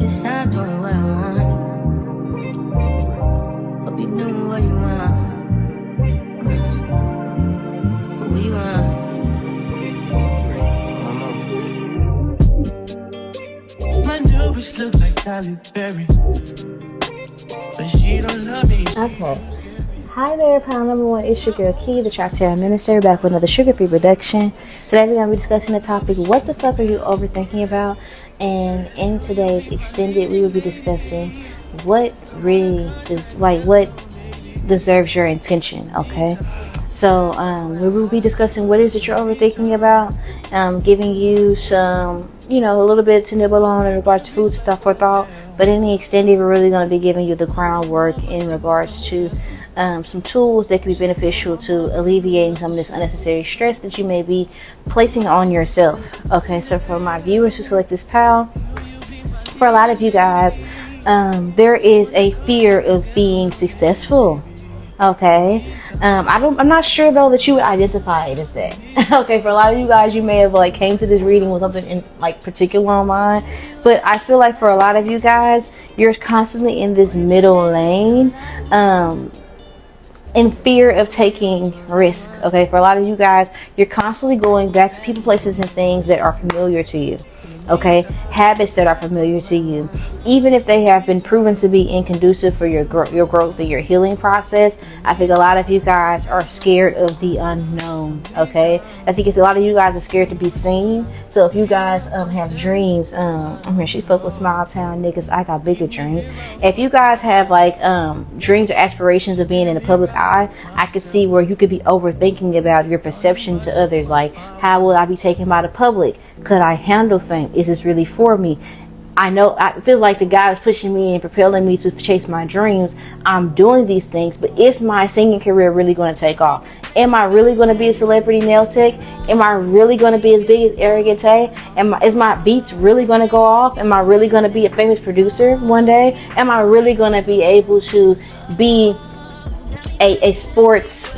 just I'm doing what I want. Hope you know what you want. What you want? My new bitch look like Halle Berry, but she don't love me. Okay. Hi there, pound number one. It's your girl Key, the Chapter Minister, back with another sugar-free production. Today we're gonna be discussing the topic: what the fuck are you overthinking about? And in today's extended, we will be discussing what really is what deserves your attention. Okay. So we will be discussing what is it you're overthinking about, giving you some, a little bit to nibble on in regards to food stuff for thought. But in the extended, we're really going to be giving you the groundwork in regards to some tools that can be beneficial to alleviating some of this unnecessary stress that you may be placing on yourself. Okay, so for my viewers who select this pal, for a lot of you guys, there is a fear of being successful. Okay, I'm not sure though that you would identify it as that. Okay, for a lot of you guys, you may have came to this reading with something in particular on mind, but I feel like for a lot of you guys, you're constantly in this middle lane, in fear of taking risks. Okay, for a lot of you guys, you're constantly going back to people, places, and things that are familiar to you. Okay, habits that are familiar to you, even if they have been proven to be inconducive for your growth and your healing process. I think a lot of you guys are scared of the unknown. Okay, I think it's a lot of you guys are scared to be seen. So if you guys have dreams, she fuck with small town niggas, I got bigger dreams. If you guys have dreams or aspirations of being in the public eye, I could see where you could be overthinking about your perception to others. Like, how will I be taken by the public? Could I handle fame? Is this really for me? I know I feel like the God is pushing me and propelling me to chase my dreams. I'm doing these things, but is my singing career really going to take off? Am I really going to be a celebrity nail tech? Am I really going to be as big as Arrogant Tay? Is my beats really going to go off? Am I really going to be a famous producer one day? Am I really going to be able to be a sports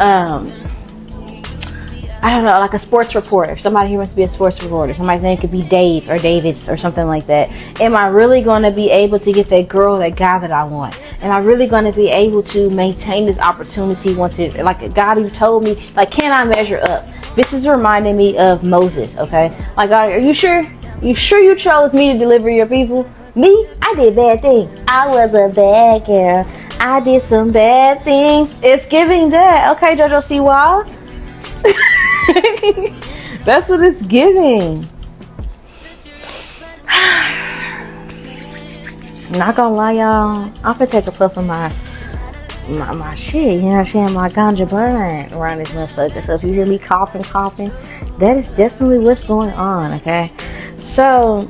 I don't know, like a sports reporter? Somebody who wants to be a sports reporter. Somebody's name could be Dave or Davis or something like that. Am I really going to be able to get that girl, that guy that I want? Am I really going to be able to maintain this opportunity once it, like God who told me, can I measure up? This is reminding me of Moses, okay? God, are you sure? You sure you chose me to deliver your people? Me? I did bad things. I was a bad girl. I did some bad things. It's giving that. Okay, JoJo Siwa. That's what it's giving. Not gonna lie, y'all, I'm gonna take a puff of my shit, you know what I'm saying, my ganja blunt around this motherfucker. So if you hear me coughing, that is definitely what's going on. Okay, so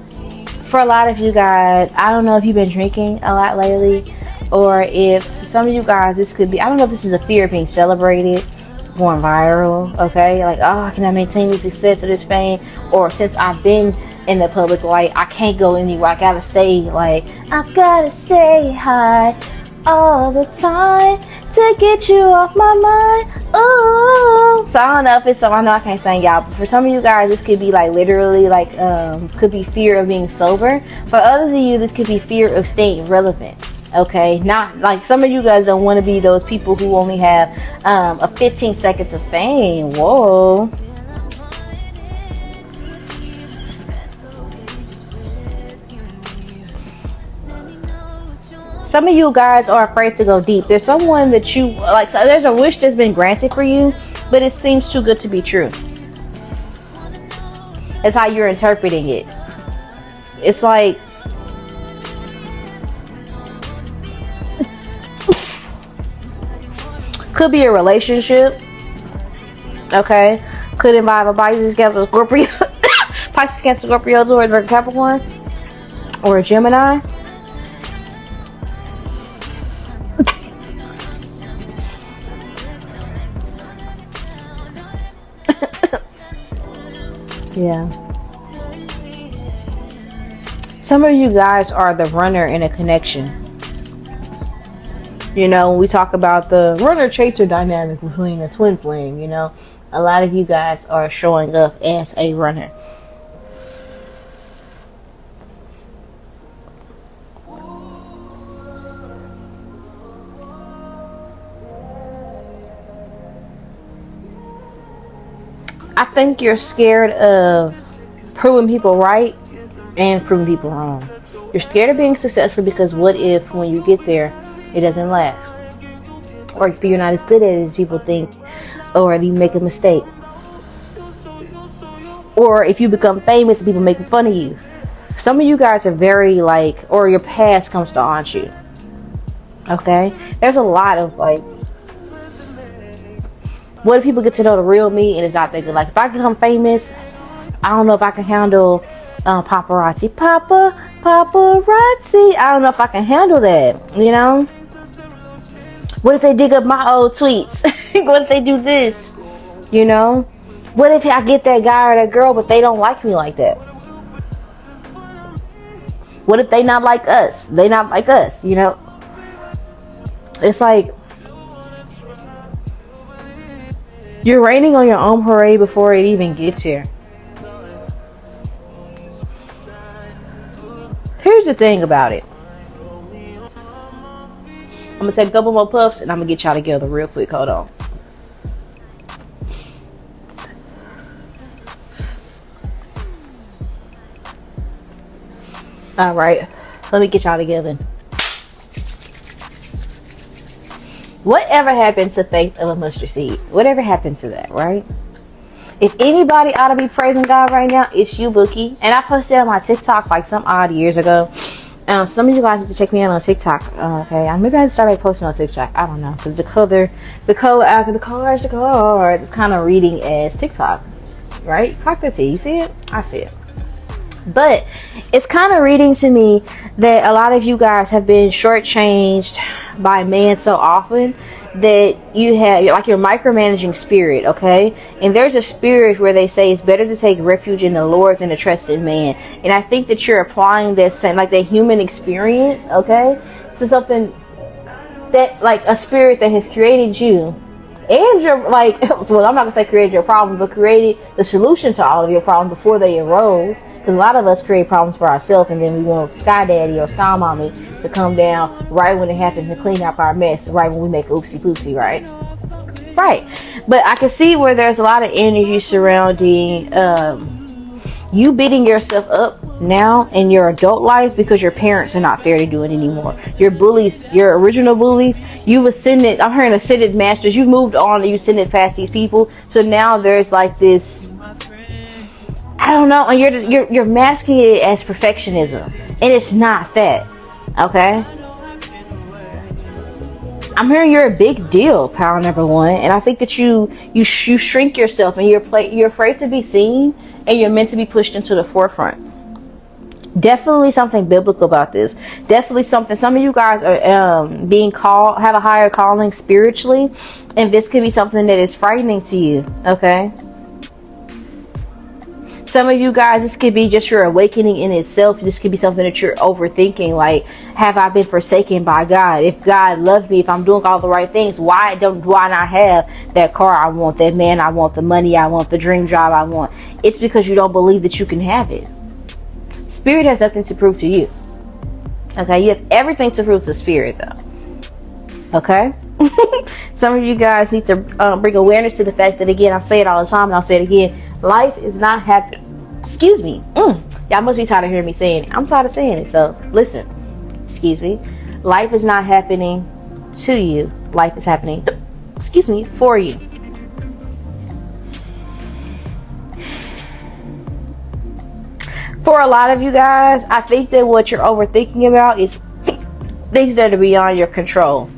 for a lot of you guys, I don't know if you've been drinking a lot lately, or if some of you guys, this could be, I don't know if this is a fear of being celebrated, going viral. Okay, can I maintain this success or this fame? Or since I've been in the public light, I can't go anywhere. I gotta stay I gotta stay high all the time to get you off my mind. Oh, so I don't know if it's something, I know I can't sing y'all, but for some of you guys, this could be literally could be fear of being sober. For others of you, this could be fear of staying relevant. Okay, not some of you guys don't want to be those people who only have a 15 seconds of fame. Whoa. Some of you guys are afraid to go deep. There's someone that you so there's a wish that's been granted for you, but it seems too good to be true. It's how you're interpreting it. It's could be a relationship. Okay, could involve a Pisces, Cancer, Scorpio, Pisces, Cancer, Scorpio, Taurus, Virgo, Capricorn, or a Gemini. Yeah. Some of you guys are the runner in a connection. When we talk about the runner-chaser dynamic between a twin flame, a lot of you guys are showing up as a runner. I think you're scared of proving people right and proving people wrong. You're scared of being successful because what if when you get there, it doesn't last? Or if you're not as good at it as people think, or you make a mistake. Or if you become famous and people make fun of you. Some of you guys are very like, or your past comes to haunt you. Okay? There's a lot of like, what if people get to know the real me and it's not that good? Like, if I become famous, I don't know if I can handle paparazzi. Paparazzi. I don't know if I can handle that, you know? What if they dig up my old tweets? What if they do this? You know? What if I get that guy or that girl, but they don't like me like that? What if they not like us? They not like us, you know? It's like, you're raining on your own parade before it even gets here. Here's the thing about it. I'm going to take a couple more puffs and I'm going to get y'all together real quick. Hold on. All right. Let me get y'all together. Whatever happened to faith of a mustard seed? Whatever happened to that, right? If anybody ought to be praising God right now, it's you, Bookie. And I posted on my TikTok like some odd years ago. Some of you guys need to check me out on TikTok. Okay, maybe I start like posting on TikTok. I don't know, because the cards, it's kind of reading as TikTok, right? 𝒯𝒾𝓂𝓒𝓒𝓒, you see it? I see it. But it's kind of reading to me that a lot of you guys have been shortchanged by man so often that you have, like, your micromanaging spirit, okay? And there's a spirit where they say it's better to take refuge in the Lord than to trust in man. And I think that you're applying this same, like, the human experience, okay, to something that, like, a spirit that has created you and your, like, well, I'm not gonna say created your problem, but created the solution to all of your problems before they arose. Because a lot of us create problems for ourselves, and then we want Sky Daddy or Sky Mommy to come down right when it happens and clean up our mess, right when we make oopsie poopsie, right? Right. But I can see where there's a lot of energy surrounding you beating yourself up now in your adult life because your parents are not fair to do it anymore. Your bullies, your original bullies, you've ascended, I'm hearing ascended masters, you've moved on and you ascended past these people. So now there's like this, I don't know, and you're masking it as perfectionism, and it's not that, okay? I'm hearing you're a big deal, power number one, and I think that you shrink yourself, and you're afraid to be seen, and you're meant to be pushed into the forefront. Definitely something biblical about this. Definitely something. Some of you guys are being called, have a higher calling spiritually, and this could be something that is frightening to you. Okay. Some of you guys, this could be just your awakening in itself. This could be something that you're overthinking. Like, have I been forsaken by God? If God loved me, if I'm doing all the right things, why do I not have that car I want, that man I want, the money I want, the dream job I want? It's because you don't believe that you can have it. Spirit has nothing to prove to you. Okay, you have everything to prove to spirit, though. Okay. Some of you guys need to bring awareness to the fact that, again, I say it all the time and I'll say it again, life is not happening. Excuse me. Y'all must be tired of hearing me saying it. I'm tired of saying it. So listen. Excuse me. Life is not happening to you. Life is happening, excuse me, for you. For a lot of you guys, I think that what you're overthinking about is things that are beyond your control.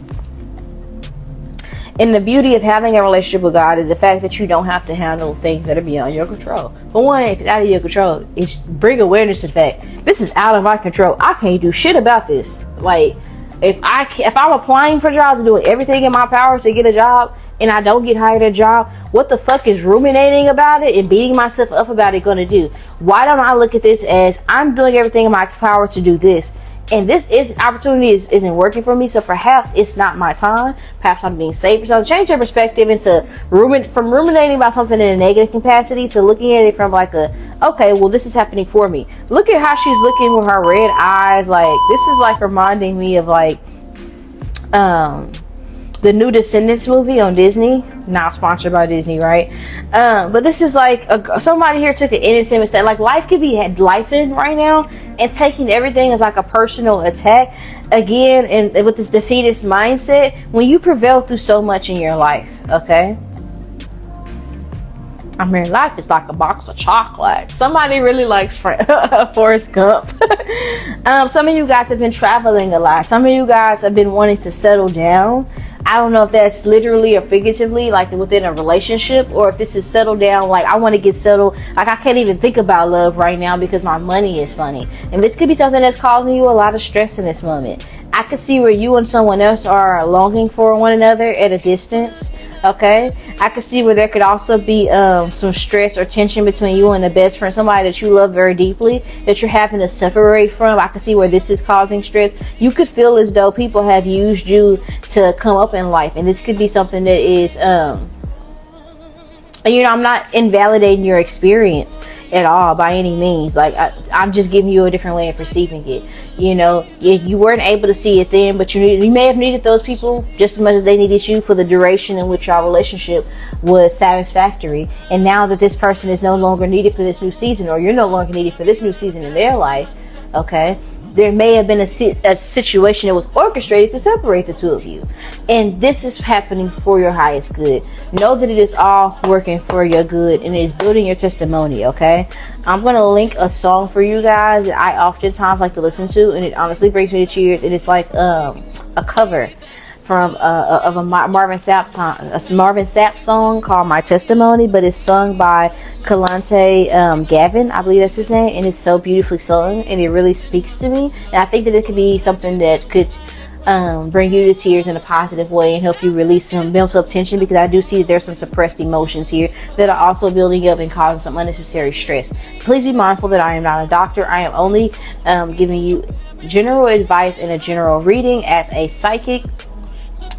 And the beauty of having a relationship with God is the fact that you don't have to handle things that are beyond your control. For one, if it's out of your control, it's bring awareness to the fact this is out of my control. I can't do shit about this. Like, if I'm applying for jobs and doing everything in my power to get a job and I don't get hired at a job, what the fuck is ruminating about it and beating myself up about it gonna do? Why don't I look at this as I'm doing everything in my power to do this? And this opportunity isn't working for me, so perhaps it's not my time. Perhaps I'm being safer. So change your perspective into from ruminating about something in a negative capacity to looking at it from like okay, well, this is happening for me. Look at how she's looking with her red eyes. Like, this is like reminding me of like the new Descendants movie on Disney. now sponsored by Disney, right? But this is like somebody here took an innocent mistake. Like life could be lifing right now, and taking everything as like a personal attack again, and with this defeatist mindset. When you prevail through so much in your life, okay, I mean, life is like a box of chocolates. Somebody really likes Forrest Gump. Some of you guys have been traveling a lot. Some of you guys have been wanting to settle down. I don't know if that's literally or figuratively, like within a relationship, or if this is settle down, like I want to get settled. Like I can't even think about love right now because my money is funny. And this could be something that's causing you a lot of stress in this moment. I could see where you and someone else are longing for one another at a distance. Okay, I could see where there could also be some stress or tension between you and a best friend, somebody that you love very deeply, that you're having to separate from. I could see where this is causing stress. You could feel as though people have used you to come up in life, and this could be something that is you know, I'm not invalidating your experience at all by any means. Like I'm just giving you a different way of perceiving it. You know, you weren't able to see it then, but you may have needed those people just as much as they needed you for the duration in which our relationship was satisfactory. And now that this person is no longer needed for this new season, or you're no longer needed for this new season in their life, okay, there may have been a situation that was orchestrated to separate the two of you. And this is happening for your highest good. Know that it is all working for your good, and it is building your testimony, okay? I'm going to link a song for you guys that I oftentimes like to listen to, and it honestly brings me to tears. It is like a cover from of a Marvin Sapp song called My Testimony, but it's sung by 𝒯𝒾𝓂𝓒𝓄𝒂, I believe that's his name, and it's so beautifully sung, and it really speaks to me. And I think that it could be something that could bring you to tears in a positive way and help you release some mental tension, because I do see that there's some suppressed emotions here that are also building up and causing some unnecessary stress. Please be mindful that I am not a doctor. I am only giving you general advice and a general reading as a psychic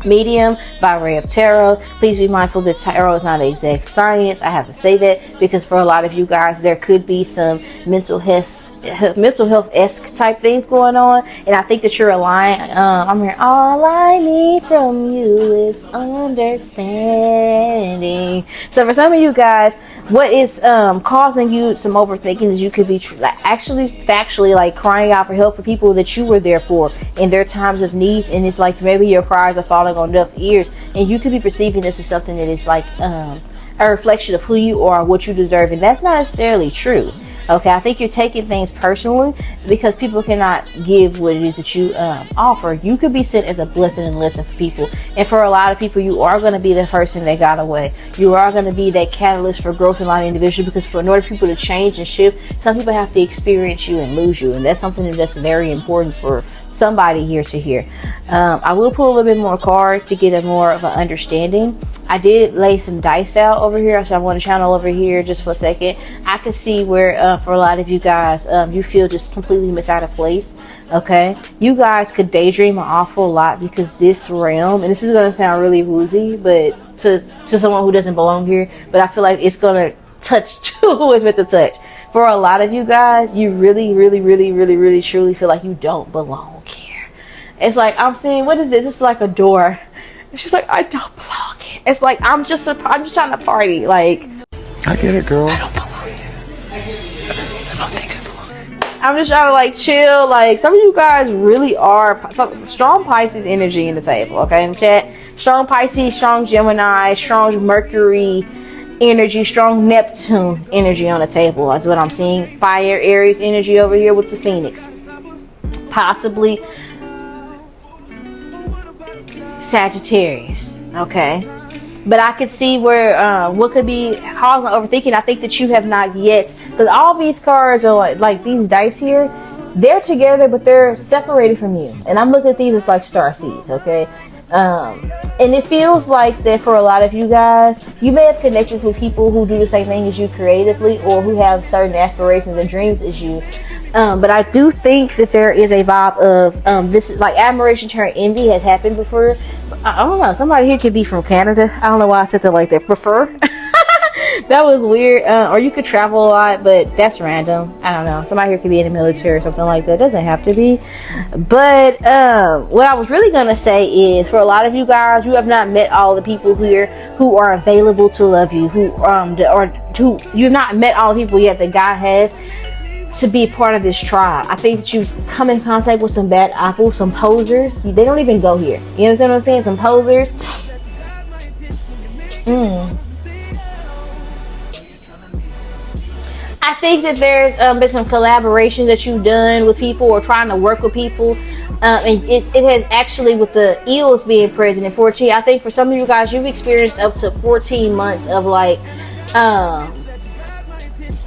medium by way of tarot. Please be mindful that tarot is not an exact science. I have to say that because for a lot of you guys there could be some mental health-esque type things going on, and I think that you're aligned. I'm here. All I need from you is understanding. So for some of you guys, what is causing you some overthinking is you could be actually factually like crying out for help for people that you were there for in their times of needs, and it's like maybe your cries are falling on deaf ears, and you could be perceiving this as something that is like a reflection of who you are, what you deserve, and that's not necessarily true. Okay, I think you're taking things personally because people cannot give what it is that you offer. You could be sent as a blessing and lesson for people, and for a lot of people you are going to be the person that got away. You are going to be that catalyst for growth in a lot of individuals, because in order for people to change and shift, some people have to experience you and lose you, and that's something that's very important for somebody here to hear. I will pull a little bit more cards to get a more of an understanding. I did lay some dice out over here, so I want to channel over here just for a second. I can see where for a lot of you guys you feel just completely mis out of place. Okay, you guys could daydream an awful lot because this realm, and this is going to sound really woozy, but to someone who doesn't belong here, but I feel like it's going to touch who is meant to touch. For a lot of you guys, you really truly feel like you don't belong here. It's like, I'm saying, what is this? It's like a door. It's just like, I don't belong here. It's like, I'm just trying to party. Like, I get it, girl. I don't belong here. I don't think I belong. I'm just trying to like chill. Like, some of you guys really are some strong Pisces energy in the table. Okay, in the chat, strong Pisces, strong Gemini, strong Mercury energy, strong Neptune energy on the table. That's what I'm seeing. Fire, Aries energy over here with the Phoenix. Possibly Sagittarius. Okay, but I could see where what could be causing overthinking. I think that you have not yet, because all these cards are like these dice here, they're together but they're separated from you, and I'm looking at these as like star seeds. Okay, and it feels like that for a lot of you guys, you may have connections with people who do the same thing as you creatively, or who have certain aspirations and dreams as you. But I do think that there is a vibe of this is like admiration turned envy has happened before. I don't know, somebody here could be from Canada. I don't know why I said that like that. Prefer. That was weird. Or you could travel a lot, but that's random. I don't know. Somebody here could be in the military or something like that. It doesn't have to be. But what I was really gonna say is, for a lot of you guys, you have not met all the people here who are available to love you, who you've not met all the people yet that God has to be a part of this tribe. I think that you come in contact with some bad apples, some posers. They don't even go here. You understand what I'm saying? Some posers. I think that there's been some collaborations that you've done with people or trying to work with people. And it has actually, with the eels being present in 14, I think for some of you guys, you've experienced up to 14 months of like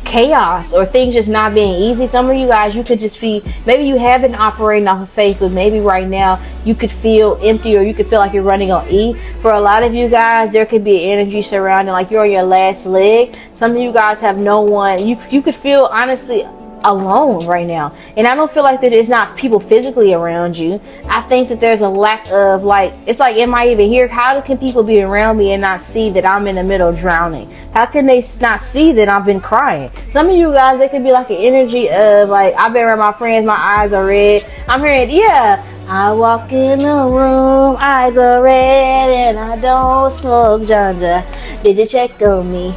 chaos or things just not being easy. Some of you guys, you could just be, maybe you have been operating off of faith, but maybe right now you could feel empty, or you could feel like you're running on E. For a lot of you guys, there could be energy surrounding like you're on your last leg. Some of you guys have no one. You could feel honestly alone right now, and I don't feel like that it's not people physically around you. I think that there's a lack of like, it's like, am I even here? How can people be around me and not see that I'm in the middle drowning? How can they not see that I've been crying? Some of you guys, they could be like an energy of like, I've been around my friends, my eyes are red. I'm hearing, yeah, I walk in the room, eyes are red, and I don't smoke ganja. Did you check on me?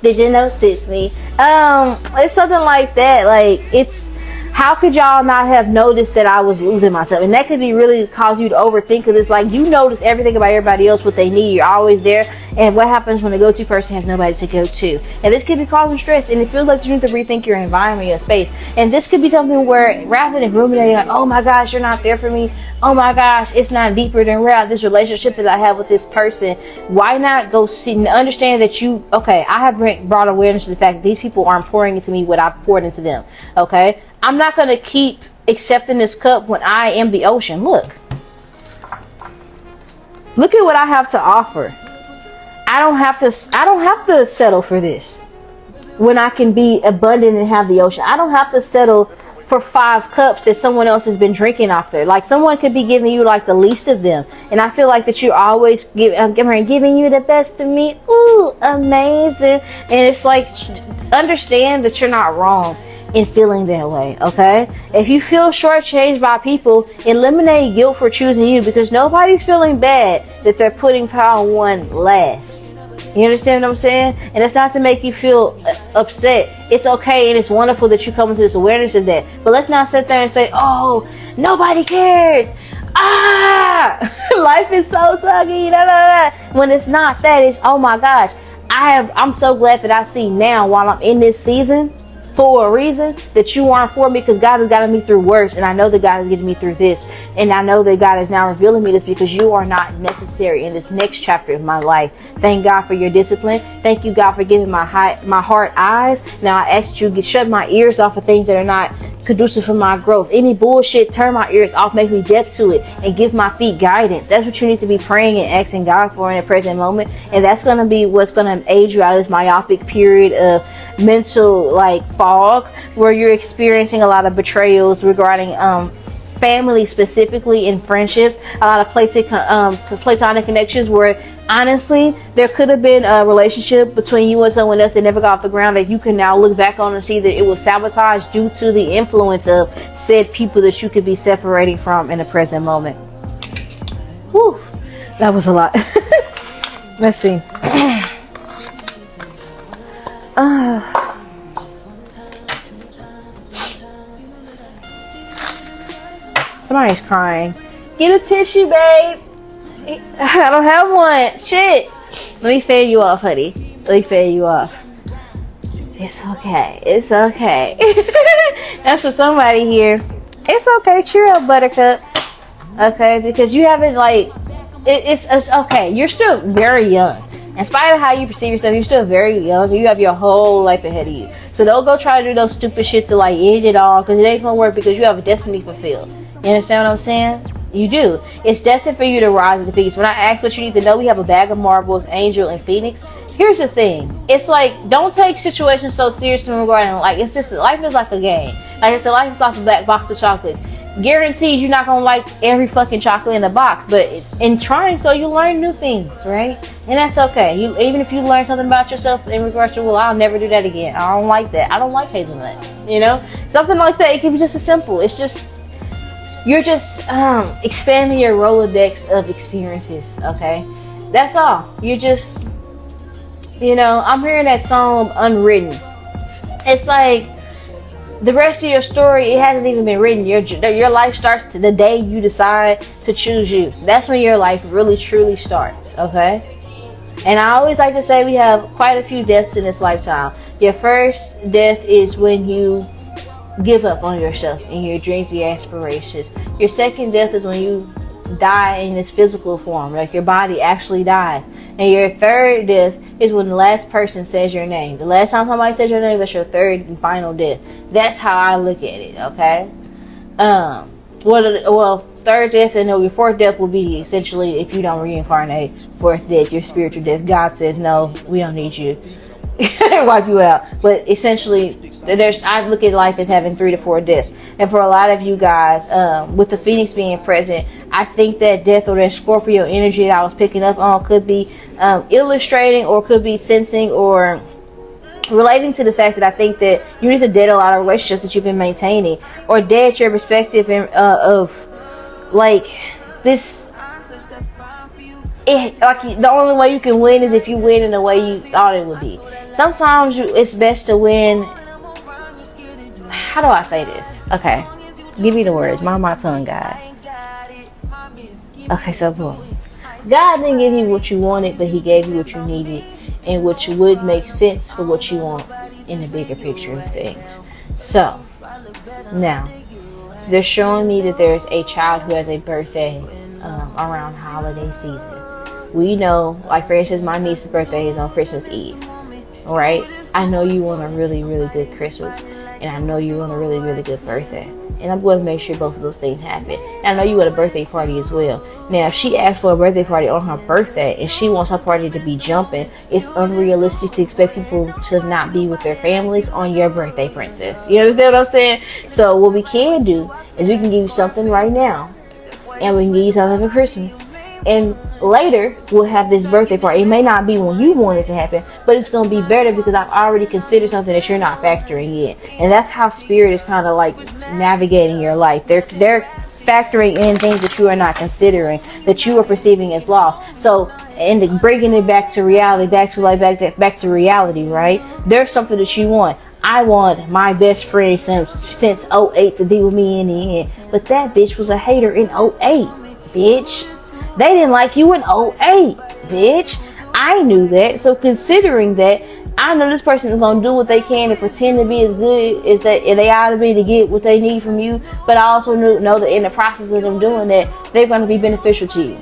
Did you notice me? It's something like that. Like, it's, how could y'all not have noticed that I was losing myself? And that could be really cause you to overthink, because it's like you notice everything about everybody else, what they need. You're always there. And what happens when the go-to person has nobody to go to? And this could be causing stress, and it feels like you need to rethink your environment, your space. And this could be something where, rather than ruminating like, oh my gosh, you're not there for me, oh my gosh, it's not deeper than real, this relationship that I have with this person, why not go see and understand that you, okay, I have brought awareness to the fact that these people aren't pouring into me what I poured into them. Okay, I'm not going to keep accepting this cup when I am the ocean. Look at what I have to offer. I don't have to settle for this when I can be abundant and have the ocean. I don't have to settle for 5 cups that someone else has been drinking off there. Like, someone could be giving you like the least of them, and I feel like that you're always giving you the best of me. Ooh, amazing. And it's like, understand that you're not wrong in feeling that way. Okay, if you feel shortchanged by people, eliminate guilt for choosing you, because nobody's feeling bad that they're putting power one last. You understand what I'm saying? And it's not to make you feel upset. It's okay, and it's wonderful that you come into this awareness of that. But let's not sit there and say, oh, nobody cares. Life is so sucky. When it's not that, it's, oh my gosh, I'm so glad that I see now, while I'm in this season, for a reason, that you aren't for me, because God has gotten me through worse, and I know that God is getting me through this, and I know that God is now revealing me this, because you are not necessary in this next chapter of my life. Thank God for your discipline. Thank you, God, for giving my heart eyes. Now I ask that you shut my ears off of things that are not conducive for my growth. Any bullshit, turn my ears off, make me deaf to it, and give my feet guidance. That's what you need to be praying and asking God for in the present moment, and that's going to be what's going to aid you out of this myopic period of mental like fog, where you're experiencing a lot of betrayals regarding family, specifically in friendships, a lot of platonic connections, where honestly there could have been a relationship between you and someone else that never got off the ground, that you can now look back on and see that it was sabotaged due to the influence of said people that you could be separating from in the present moment. Whew, that was a lot. Let's see. Somebody's crying. Get a tissue, babe. I don't have one. Shit. Let me fade you off, honey. Let me fade you off. It's okay. It's okay. That's for somebody here. It's okay. Cheer up, Buttercup. Okay, because you haven't like it's okay. You're still very young. In spite of how you perceive yourself, you're still very young. You have your whole life ahead of you. So don't go try to do those stupid shit to like end it all, because it ain't gonna work, because you have a destiny fulfilled. You understand what I'm saying? You do. It's destined for you to rise at the peaks. When I ask what you need to know, we have a bag of marbles, Angel, and Phoenix. Here's the thing. It's like, don't take situations so seriously regarding, like, it's just, life is like a game. Like, it's a life is like a black box of chocolates. guaranteed you're not gonna like every fucking chocolate in the box, but in trying so you learn new things, right? And that's okay. Even if you learn something about yourself in regards to, well, I'll never do that again, I don't like that, I don't like hazelnut, you know, something like that. It can be just as simple. It's just, you're just expanding your Rolodex of experiences, okay? That's all. You're just, you know, I'm hearing that song Unwritten. It's like the rest of your story, it hasn't even been written. Your life starts to the day you decide to choose you. That's when your life really truly starts, okay? And I always like to say we have quite a few deaths in this lifetime. Your first death is when you give up on yourself and your dreams and your aspirations. Your second death is when you die in this physical form, like your body actually dies. And your third death is when the last person says your name. The last time somebody says your name, that's your third and final death. That's how I look at it, okay? Well, third death and your fourth death will be essentially if you don't reincarnate. Fourth death, your spiritual death. God says, no, we don't need you. Wipe you out. But essentially, I look at life as having 3 to 4 deaths. And for a lot of you guys, with the Phoenix being present, I think that death or that Scorpio energy that I was picking up on could be illustrating or could be sensing or relating to the fact that I think that you need to dead a lot of relationships that you've been maintaining, or dead your perspective of like this. Like the only way you can win is if you win in the way you thought it would be. Sometimes it's best to win. How do I say this? Okay, give me the words. Mind my tongue, God. Okay, so boom. God didn't give you what you wanted, but He gave you what you needed and which would make sense for what you want in the bigger picture of things. So now they're showing me that there's a child who has a birthday around holiday season. We know, like for instance, my niece's birthday is on Christmas Eve, right? I know you want a really, really good Christmas, and I know you want a really, really good birthday, and I'm going to make sure both of those things happen. And I know you want a birthday party as well. Now, if she asks for a birthday party on her birthday and she wants her party to be jumping, it's unrealistic to expect people to not be with their families on your birthday, princess. You understand what I'm saying? So what we can do is we can give you something right now, and we can give you something for Christmas. And later, we'll have this birthday party. It may not be when you want it to happen, but it's going to be better because I've already considered something that you're not factoring in. And that's how Spirit is kind of like navigating your life. They're factoring in things that you are not considering, that you are perceiving as lost. So, and bringing it back to reality, back to reality, right? There's something that you want. I want my best friend since 08 to be with me in the end. But that bitch was a hater in 08, bitch. They didn't like you in 08, bitch. I knew that. So considering that, I know this person is going to do what they can to pretend to be as good as they ought to be to get what they need from you. But I also know that in the process of them doing that, they're going to be beneficial to you.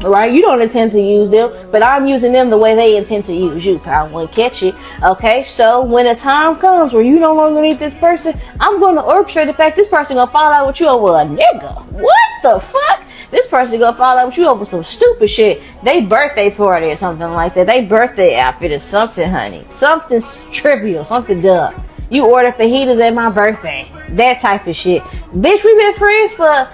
Right? You don't intend to use them, but I'm using them the way they intend to use you. I won't catch it. Okay? So when a time comes where you no longer need this person, I'm going to orchestrate the fact this person going to fall out with you over a nigga. What the fuck? This person gonna fall out with you over some stupid shit. They birthday party or something like that. They birthday outfit or something, honey. Something trivial, something dumb. You order fajitas at my birthday. That type of shit. Bitch, we been friends for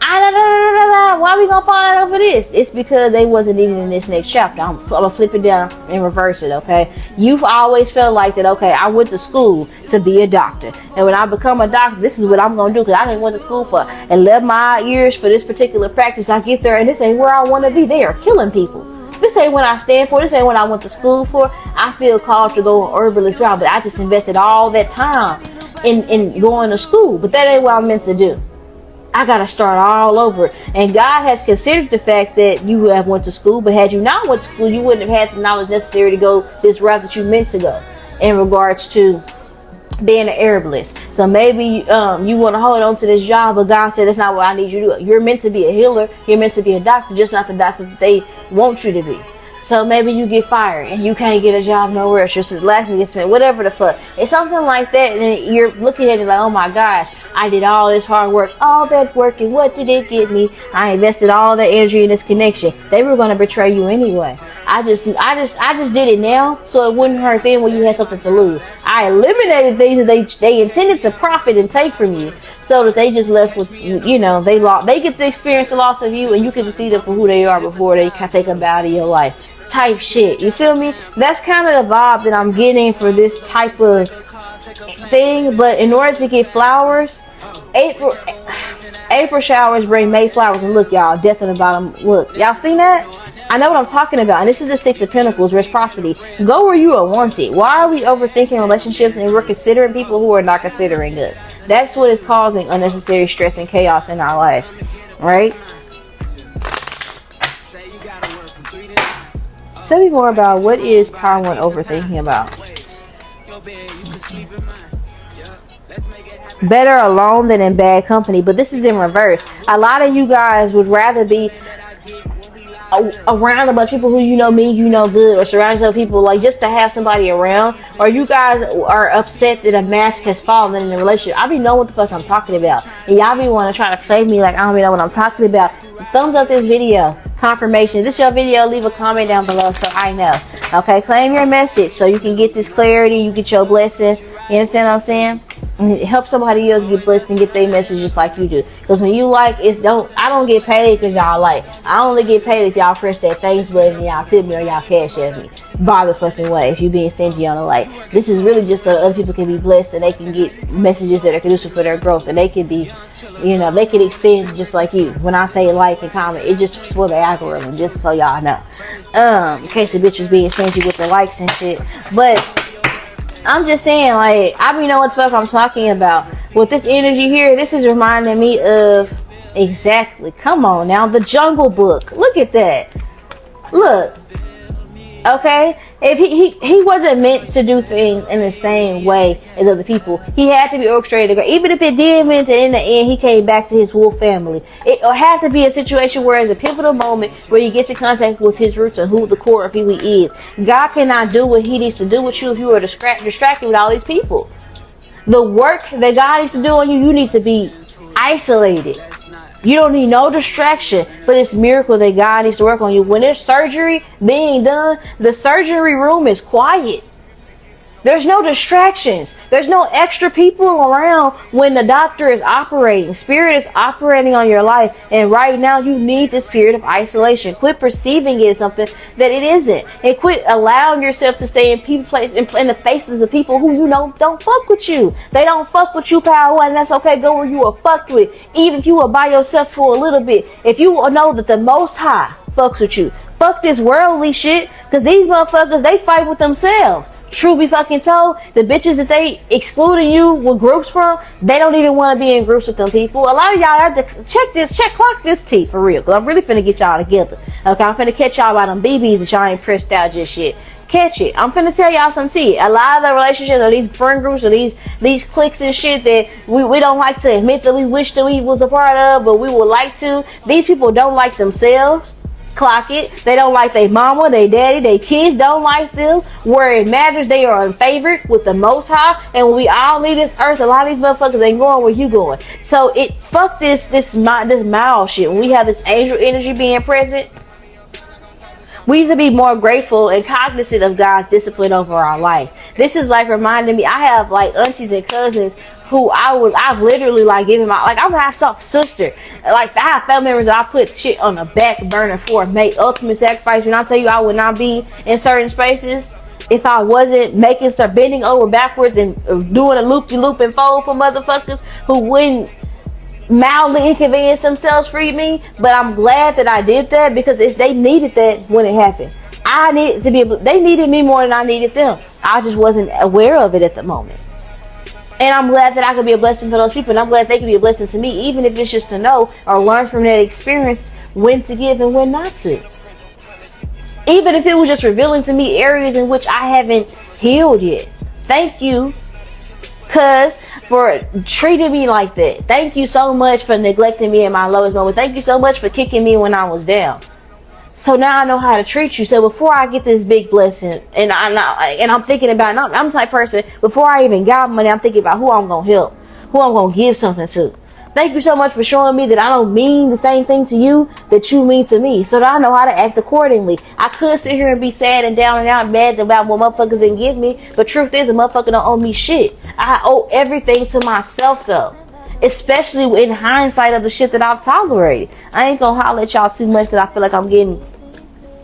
why we gonna fall out over this? It's because they wasn't needed in this next chapter. I'm gonna flip it down and reverse it, okay? You've always felt like that, okay, I went to school to be a doctor. And when I become a doctor, this is what I'm gonna do, because I didn't went to school for 11 odd years for this particular practice. I get there and this ain't where I wanna be. They are killing people. This ain't what I stand for. This ain't what I went to school for. I feel called to go herbalist route, but I just invested all that time in going to school. But that ain't what I'm meant to do. I gotta start all over. And God has considered the fact that you have went to school, but had you not went to school, you wouldn't have had the knowledge necessary to go this route that you meant to go in regards to being an herbalist. So maybe you want to hold on to this job, but God said that's not what I need you to do. You're meant to be a healer. You're meant to be a doctor, just not the doctor that they want you to be. So maybe you get fired and you can't get a job nowhere else. Your last gets spent, whatever the fuck. It's something like that, and you're looking at it like, oh my gosh, I did all this hard work, all that work, and what did it get me? I invested all that energy in this connection. They were going to betray you anyway. I just did it now, so it wouldn't hurt then when you had something to lose. I eliminated things that they intended to profit and take from you. so that they just left with, you know, they get to experience the loss of you, and you get to see them for who they are before they can take them out of your life. Type shit, you feel me? That's kind of the vibe that I'm getting for this type of thing. But in order to get flowers, April showers bring May flowers. And look, y'all, death in the bottom. Look, y'all seen that? I know what I'm talking about. And this is the Six of Pentacles, reciprocity. Go where you are wanted. Why are we overthinking relationships and we're considering people who are not considering us? That's what is causing unnecessary stress and chaos in our lives, right? Tell me more about what is power and overthinking about. Better alone than in bad company, but this is in reverse. A lot of you guys would rather be around a bunch of people who you know mean you know good, or surround yourself with people like just to have somebody around, or you guys are upset that a mask has fallen in a relationship. I be knowing what the fuck I'm talking about, and y'all be want to try to play me like I don't even know what I'm talking about. Thumbs up this video, confirmation. Is this your video? Leave a comment down below so I know. Okay, claim your message so you can get this clarity, you get your blessing. You understand what I'm saying? And help somebody else get blessed and get their message just like you do. Because when you like, I don't get paid because y'all like. I only get paid if y'all press that thanks button and y'all tip me or y'all cash at me. By the fucking way, if you being stingy on the like. This is really just so other people can be blessed and they can get messages that are conducive for their growth, and they can be, you know, they can extend just like you. When I say like and comment, it just for the algorithm, just so y'all know. In case the bitch was being stingy with the likes and shit. But I'm just saying, like, I don't know what the fuck I'm talking about. With this energy here, this is reminding me of, exactly, come on now, the Jungle Book. Look at that. Look. Okay? If he wasn't meant to do things in the same way as other people. He had to be orchestrated. Even if it did mean that in the end he came back to his wolf family. It had to be a situation where it's a pivotal moment where he gets in contact with his roots and who the core of who he is. God cannot do what he needs to do with you if you are distracted with all these people. The work that God needs to do on you, you need to be isolated. You don't need no distraction for this miracle that God needs to work on you. When there's surgery being done, the surgery room is quiet. There's no distractions. There's no extra people around when the doctor is operating. Spirit is operating on your life. And right now you need this period of isolation. Quit perceiving it as something that it isn't. And quit allowing yourself to stay in in the faces of people who you know don't fuck with you. They don't fuck with you, pal, and that's okay. Go where you are fucked with. Even if you are by yourself for a little bit. If you know that the Most High fucks with you. Fuck this worldly shit. Because these motherfuckers, they fight with themselves. True be fucking told, the bitches that they excluding you with groups from, they don't even want to be in groups with them people. A lot of y'all have to clock this tea for real. Because I'm really finna get y'all together. Okay, I'm finna catch y'all by them BBs that y'all ain't pressed out just yet. Catch it. I'm finna tell y'all some tea. A lot of the relationships or these friend groups or these cliques and shit that we don't like to admit that we wish that we was a part of, but we would like to. These people don't like themselves. Clock it. They don't like their mama, their daddy, their kids don't like them. Where it matters, they are in favor with the Most High. And when we all leave this earth, a lot of these motherfuckers ain't going where you going. So fuck this mild shit. When we have this angel energy being present, we need to be more grateful and cognizant of God's discipline over our life. This is like reminding me, I have like aunties and cousins who I've literally like given my, like I have some sister, like I have family members that I put shit on the back burner for, make ultimate sacrifice. When I tell you I would not be in certain spaces if I wasn't bending over backwards and doing a loop-de-loop and fold for motherfuckers who wouldn't mildly inconvenience themselves for me. But I'm glad that I did that because they needed that when it happened. They needed me more than I needed them. I just wasn't aware of it at the moment. And I'm glad that I could be a blessing for those people. And I'm glad they could be a blessing to me, even if it's just to know or learn from that experience when to give and when not to. Even if it was just revealing to me areas in which I haven't healed yet. Thank you, cuz, for treating me like that. Thank you so much for neglecting me in my lowest moment. Thank you so much for kicking me when I was down. So now I know how to treat you. So before I get this big blessing, and I'm thinking about, I'm the type person, before I even got money, I'm thinking about who I'm going to help, who I'm going to give something to. Thank you so much for showing me that I don't mean the same thing to you that you mean to me, so that I know how to act accordingly. I could sit here and be sad and down and out mad about what motherfuckers didn't give me, but truth is, a motherfucker don't owe me shit. I owe everything to myself though. especially in hindsight of the shit that I've tolerated. I ain't gonna holler at y'all too much because I feel like I'm getting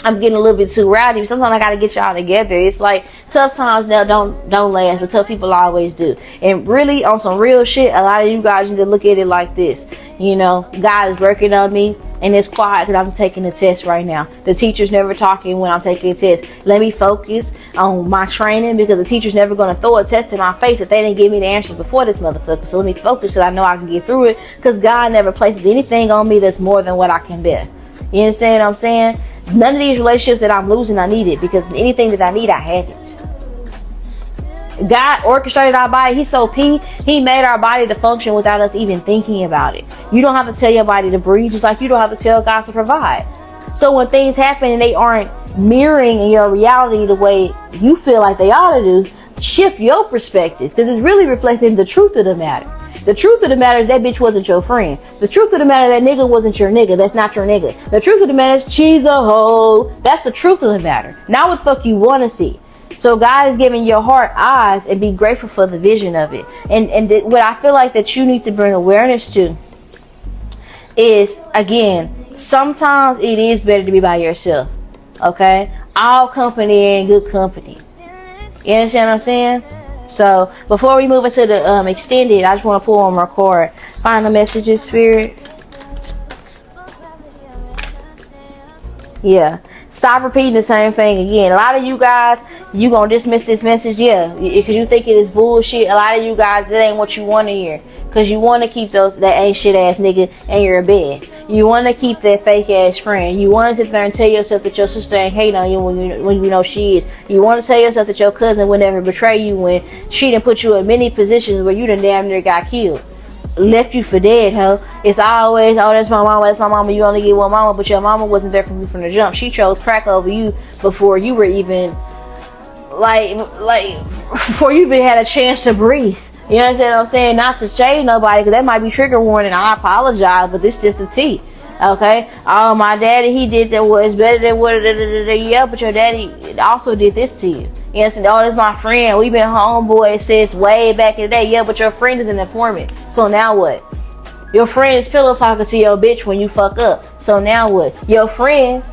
a little bit too rowdy. Sometimes I gotta get y'all together. It's like tough times now don't last, but tough people always do. And really, on some real shit, a lot of you guys need to look at it like this. You know, God is working on me, and it's quiet because I'm taking a test right now. The teacher's never talking when I'm taking a test. Let me focus on my training, because the teacher's never gonna throw a test in my face if they didn't give me the answers before this motherfucker. So let me focus because I know I can get through it, because God never places anything on me that's more than what I can bear. You understand what I'm saying? None of these relationships that I'm losing, I need it, because anything that I need, I have it. God orchestrated our body. He's so He made our body to function without us even thinking about it. You don't have to tell your body to breathe, just like you don't have to tell God to provide. So when things happen and they aren't mirroring in your reality the way you feel like they ought to do, shift your perspective, because it's really reflecting the truth of the matter. The truth of the matter is that bitch wasn't your friend. The truth of the matter is that nigga wasn't your nigga. That's not your nigga. The truth of the matter is she's a hoe. That's the truth of the matter. Now what the fuck you want to see? So God is giving your heart eyes, and be grateful for the vision of it. And what I feel like that you need to bring awareness to is, again, sometimes it is better to be by yourself. Okay? All company ain't good company. You understand what I'm saying? So before we move into the extended, I just want to pull on record. Final messages, Spirit. Yeah. Stop repeating the same thing again. A lot of you guys, you gonna dismiss this message, yeah, because you think it is bullshit. A lot of you guys, that ain't what you want to hear, because you want to keep that ain't shit ass nigga in your bed. You want to keep that fake ass friend. You want to sit there and tell yourself that your sister ain't hate on you when you know she is. You want to tell yourself that your cousin would never betray you when she done put you in many positions where you done damn near got killed. Left you for dead, huh? It's always, oh, that's my mama, you only get one mama, but your mama wasn't there for you from the jump. She chose crack over you before you were even before you even had a chance to breathe. You understand what I'm saying? Not to shade nobody, because that might be trigger warning. I apologize, but this just the tea. Okay? Oh, my daddy, he did that. Well, it's better than what. Yeah, but your daddy also did this to you. You understand? Oh, this my friend. We've been homeboys since way back in the day. Yeah, but your friend is an informant. So now what? Your friend is pillow talking to your bitch when you fuck up. So now what? Your friend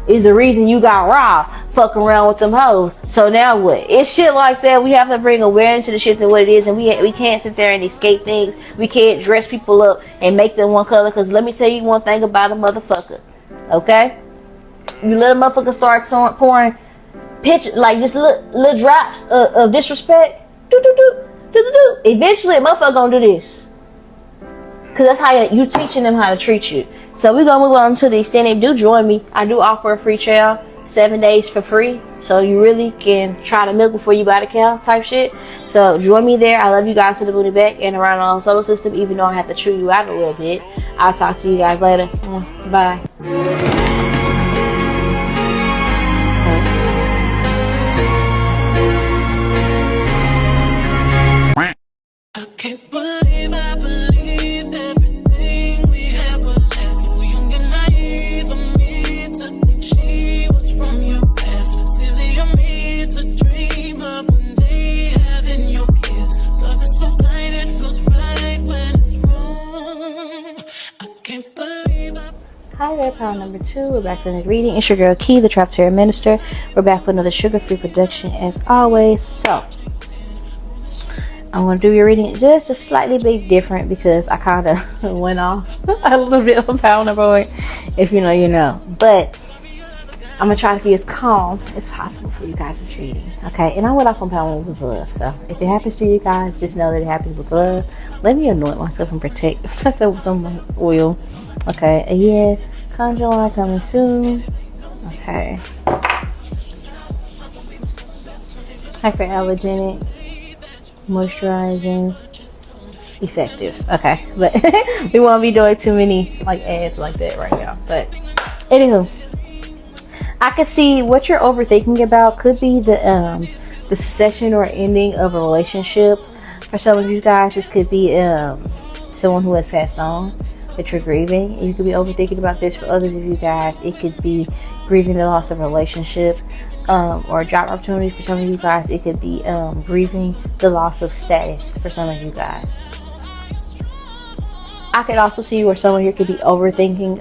is the reason you got robbed, fucking around with them hoes. So now what? It's shit like that. We have to bring awareness to the shit and what it is, and we can't sit there and escape things. We can't dress people up and make them one color, because let me tell you one thing about a motherfucker. Okay? You let a motherfucker start pouring pitch, like just little drops of disrespect. Eventually a motherfucker gonna do this. Because that's how you teaching them how to treat you. So we're going to move on to the extended. Do join me. I do offer a free trial, 7 days for free. So you really can try the milk before you buy the cow type shit. So join me there. I love you guys to the booty back and around the whole solar system, even though I have to chew you out a little bit. I'll talk to you guys later. Bye. I can't believe I believed everything we had was less. So young and naive of me to think she was from your past. Silly of me to dream of one day having your kiss. Love is so blind, it feels right when it's wrong. I can't believe Hi there, pile number 2. We're back with another reading. It's your girl Key, the Trap Terror Minister. We're back with another sugar-free production as always. So I'm going to do your reading just a slightly bit different, because I kind of went off a little bit on pile number 1. If you know, you know. But I'm going to try to be as calm as possible for you guys this reading. Okay? And I went off on pile 1 with love. So if it happens to you guys, just know that it happens with love. Let me anoint myself and protect myself with some oil. Okay? Again, conjure line coming soon. Okay. Hyperallergenic, moisturizing, effective. Okay, but we won't be doing too many like ads like that right now. But anywho, I could see what you're overthinking about could be the cessation or ending of a relationship. For some of you guys, this could be someone who has passed on that you're grieving. You could be overthinking about this. For others of you guys, it could be grieving the loss of a relationship. Or a job opportunity. For some of you guys, it could be grieving the loss of status for some of you guys. I could also see where someone here could be overthinking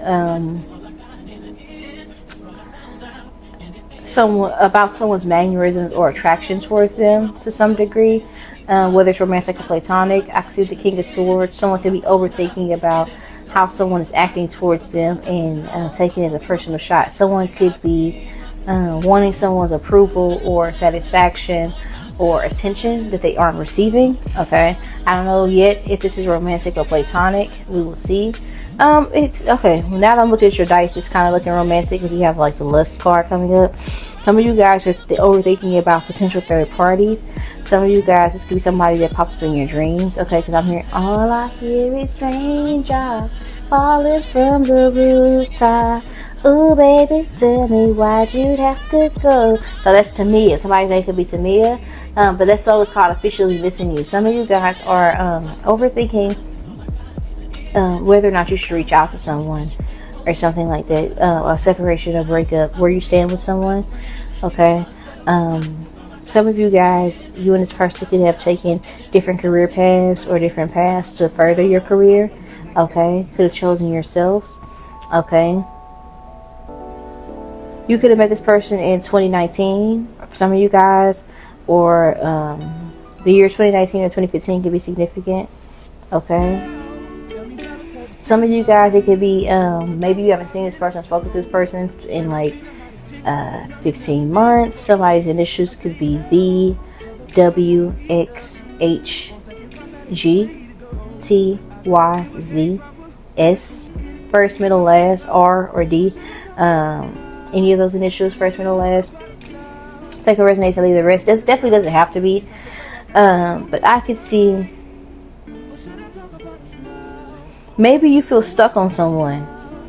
someone's mannerisms or attraction towards them to some degree, whether it's romantic or platonic. I can see the King of Swords. Someone could be overthinking about how someone is acting towards them and taking it as a personal shot. Someone could be wanting someone's approval or satisfaction or attention that they aren't receiving. Okay, I don't know yet if this is romantic or platonic. We will see. It's okay. Now that I'm looking at your dice, it's kind of looking romantic because you have like the lust card coming up. Some of you guys are overthinking about potential third parties. Some of you guys, this could be somebody that pops up in your dreams. Okay, because I'm hearing all I hear is raindrops falling from the rooftop. Ooh, baby, tell me why'd you have to go? So that's Tamia. Somebody's name could be Tamia. But that song is called Officially Missing You. Some of you guys are overthinking whether or not you should reach out to someone or something like that. A separation or breakup, where you stand with someone. Okay. Some of you guys, you and this person could have taken different career paths or different paths to further your career. Okay. Could have chosen yourselves. Okay. You could have met this person in 2019, for some of you guys, or the year 2019 or 2015 could be significant. Okay. Some of you guys, it could be maybe you haven't seen this person, spoken to this person in like 15 months. Somebody's initials could be 𝒯𝒾𝓂𝓒𝓒𝒂𝓒, first, middle, last, R or D. Any of those initials, first, middle, last. Take a resonate, leave the rest. This definitely doesn't have to be. But I could see maybe you feel stuck on someone.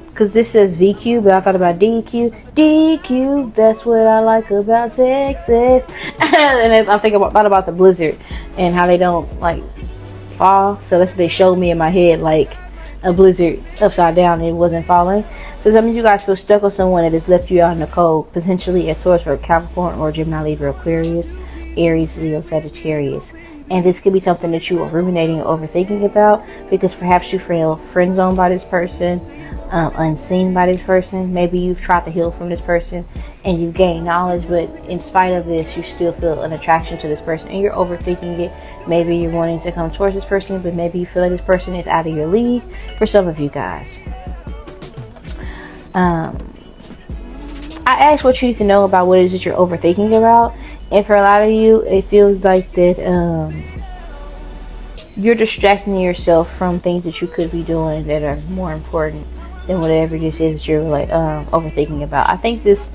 Because this says VQ, but I thought about DQ. DQ, that's what I like about Texas. And I thought about the blizzard and how they don't like fall. So that's what they showed me in my head, like a blizzard upside down and it wasn't falling. So some of you guys feel stuck on someone that has left you out in the cold, potentially a Taurus or a Capricorn or Gemini, Libra, Aquarius, Aries, Leo, Sagittarius. And this could be something that you are ruminating or overthinking about, because perhaps you feel friend zoned by this person, unseen by this person. Maybe you've tried to heal from this person and you've gained knowledge, but in spite of this, you still feel an attraction to this person and you're overthinking it. Maybe you're wanting to come towards this person, but maybe you feel like this person is out of your league for some of you guys. I asked what you need to know about what it is that you're overthinking about. And for a lot of you, it feels like that you're distracting yourself from things that you could be doing that are more important than whatever this is that you're like overthinking about. I think this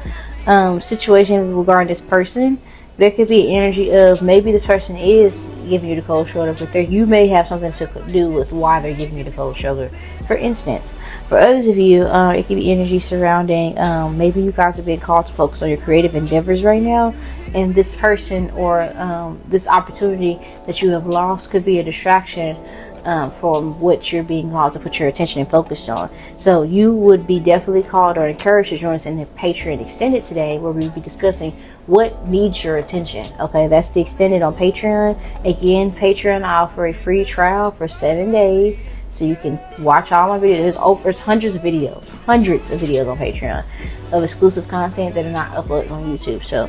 situation regarding this person, there could be an energy of maybe this person is giving you the cold shoulder, but you may have something to do with why they're giving you the cold shoulder. For instance, for others of you, it could be energy surrounding maybe you guys are being called to focus on your creative endeavors right now, and this person or this opportunity that you have lost could be a distraction from what you're being called to put your attention and focus on. So you would be definitely called or encouraged to join us in the Patreon Extended today, where we'll be discussing what needs your attention. Okay, that's the Extended on Patreon. Again, Patreon, I offer a free trial for 7 days, so you can watch all my videos. There's hundreds of videos on Patreon of exclusive content that are not uploaded on YouTube. So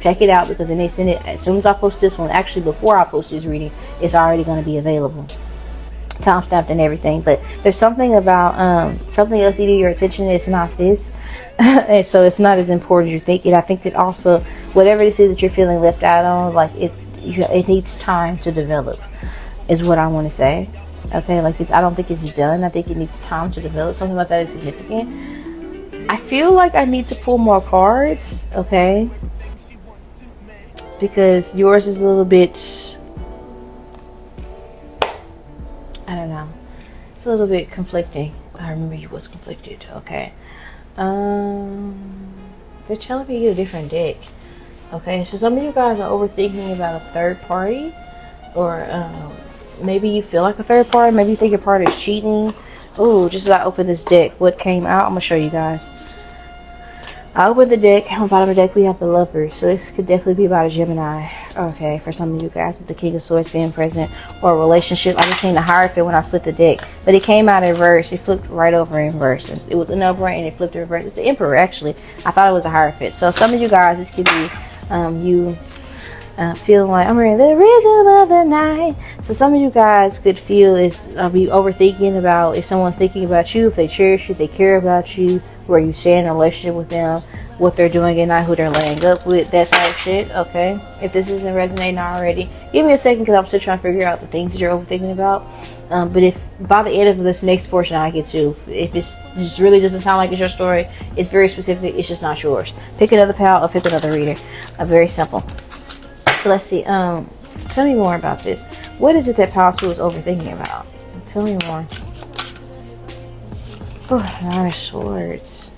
check it out, because in the Extended, as soon as I post this one, actually before I post this reading, it's already going to be available, timestamped and everything. But there's something about something else needing your attention. It's not this. And so it's not as important as you think it. I think that also whatever this is that you're feeling left out on, like it needs time to develop, is what I want to say. Okay, like I don't think it's done. I think it needs time to develop. Something about that is significant. I feel like I need to pull more cards. Okay, because yours is a little bit, I don't know, it's a little bit conflicting. I remember you was conflicted. Okay, they're telling me you a different deck. Okay, so some of you guys are overthinking about a third party, or maybe you feel like a third party. Maybe you think your partner is cheating. Oh, just as I open this deck, what came out, I'm gonna show you guys. I opened the deck. On the bottom of the deck, we have the Lovers. So this could definitely be about a Gemini. Okay, for some of you guys with the King of Swords being present, or a relationship. I just seen the Hierophant when I split the deck, but it came out in reverse. It flipped right over in reverse. It was an upright and it flipped in reverse. It's the Emperor, actually. I thought it was a Hierophant. So some of you guys, this could be you feeling like I'm in the rhythm of the night. So some of you guys could feel is be overthinking about if someone's thinking about you, if they cherish you, if they care about you, where you stay in a relationship with them, what they're doing at night, who they're laying up with, that type of shit. Okay, if this isn't resonating already, give me a second, because I'm still trying to figure out the things that you're overthinking about. But if by the end of this next portion I get to, if it's just really doesn't sound like it's your story, it's very specific, it's just not yours, pick another pal or pick another reader. Very simple. So let's see. Tell me more about this. What is it that Pal 2 is overthinking about? Tell me more. Oh, 9 of Swords.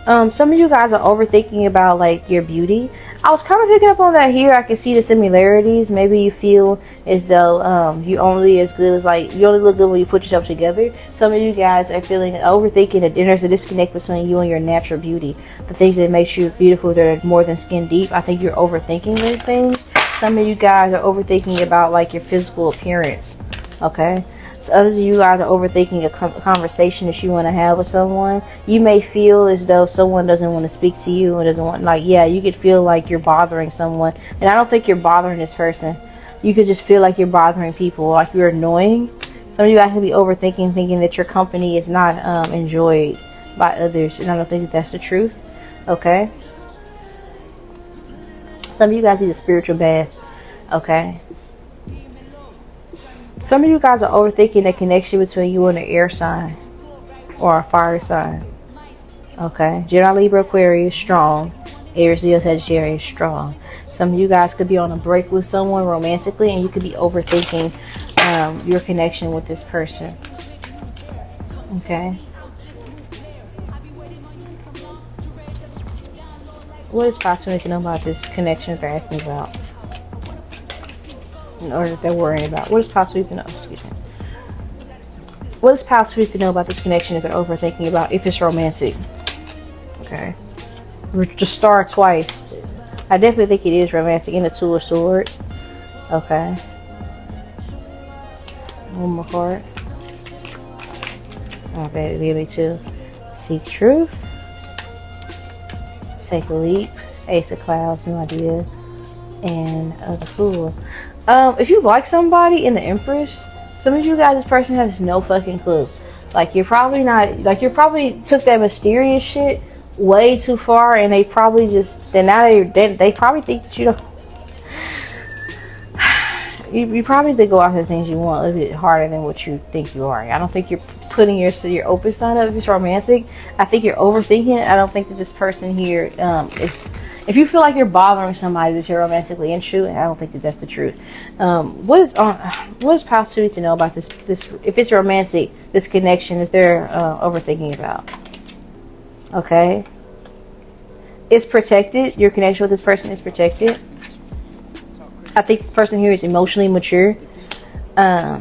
Some of you guys are overthinking about like your beauty. I was kind of picking up on that here. I can see the similarities. Maybe you feel as though you only as good as like you only look good when you put yourself together. Some of you guys are feeling overthinking that there's a disconnect between you and your natural beauty. The things that makes you beautiful that are more than skin deep. I think you're overthinking those things. Some of you guys are overthinking about like your physical appearance. Okay. So others of you guys are overthinking a conversation that you want to have with someone. You may feel as though someone doesn't want to speak to you and doesn't want, like, yeah, you could feel like you're bothering someone. And I don't think you're bothering this person. You could just feel like you're bothering people, like you're annoying. Some of you guys could be overthinking, thinking that your company is not enjoyed by others. And I don't think that's the truth. Okay. Some of you guys need a spiritual bath. Okay. Some of you guys are overthinking the connection between you and an air sign or a fire sign. Okay. Gemini, Libra, Aquarius, strong. Aries, Leo, Sagittarius, strong. Some of you guys could be on a break with someone romantically, and you could be overthinking your connection with this person. Okay. What is possible to know about this connection that they're asking about? Or that they're worrying about. What is possible to know? Excuse me. What is possible to know about this connection that they're overthinking about if it's romantic? Okay. Just star twice. I definitely think it is romantic. In the 2 of Swords. Okay. One more card. Okay, give me 2. Seek truth. Take a leap. Ace of Clouds, no idea. And the Fool. If you like somebody in the Empress, some of you guys, this person has no fucking clue. Like you're probably not, like you probably took that mysterious shit way too far, and they probably just, they probably think that you don't. You probably did go after the things you want a little bit harder than what you think you are. I don't think you're putting your open sign up if it's romantic. I think you're overthinking it. I don't think that this person here is. If you feel like you're bothering somebody that you're romantically into, I don't think that that's the truth. What is possible to know about this if it's romantic, this connection that they're overthinking about? Okay. It's protected. Your connection with this person is protected. I think this person here is emotionally mature. I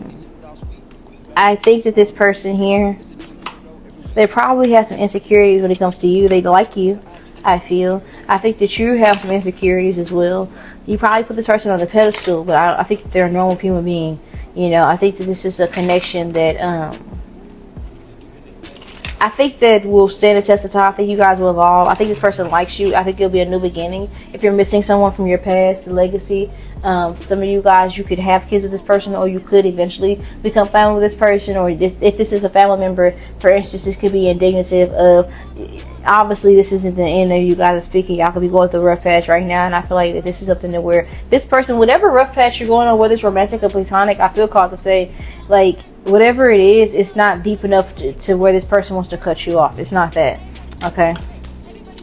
think that this person here, they probably have some insecurities when it comes to you. They like you, I feel. I think that you have some insecurities as well. You probably put this person on a pedestal, but I think that they're a normal human being. You know, I think that this is a connection that I think that will stand the test of time. I think you guys will evolve. I think this person likes you. I think it'll be a new beginning. If you're missing someone from your past, legacy, some of you guys, you could have kids with this person, or you could eventually become family with this person, or if this is a family member, for instance, this could be indicative of, obviously this isn't the end of you guys are speaking. Y'all could be going through a rough patch right now, and I feel like that this is something that where this person, whatever rough patch you're going on, whether it's romantic or platonic, I feel called to say, like, whatever it is, it's not deep enough to where this person wants to cut you off. It's not that. Okay.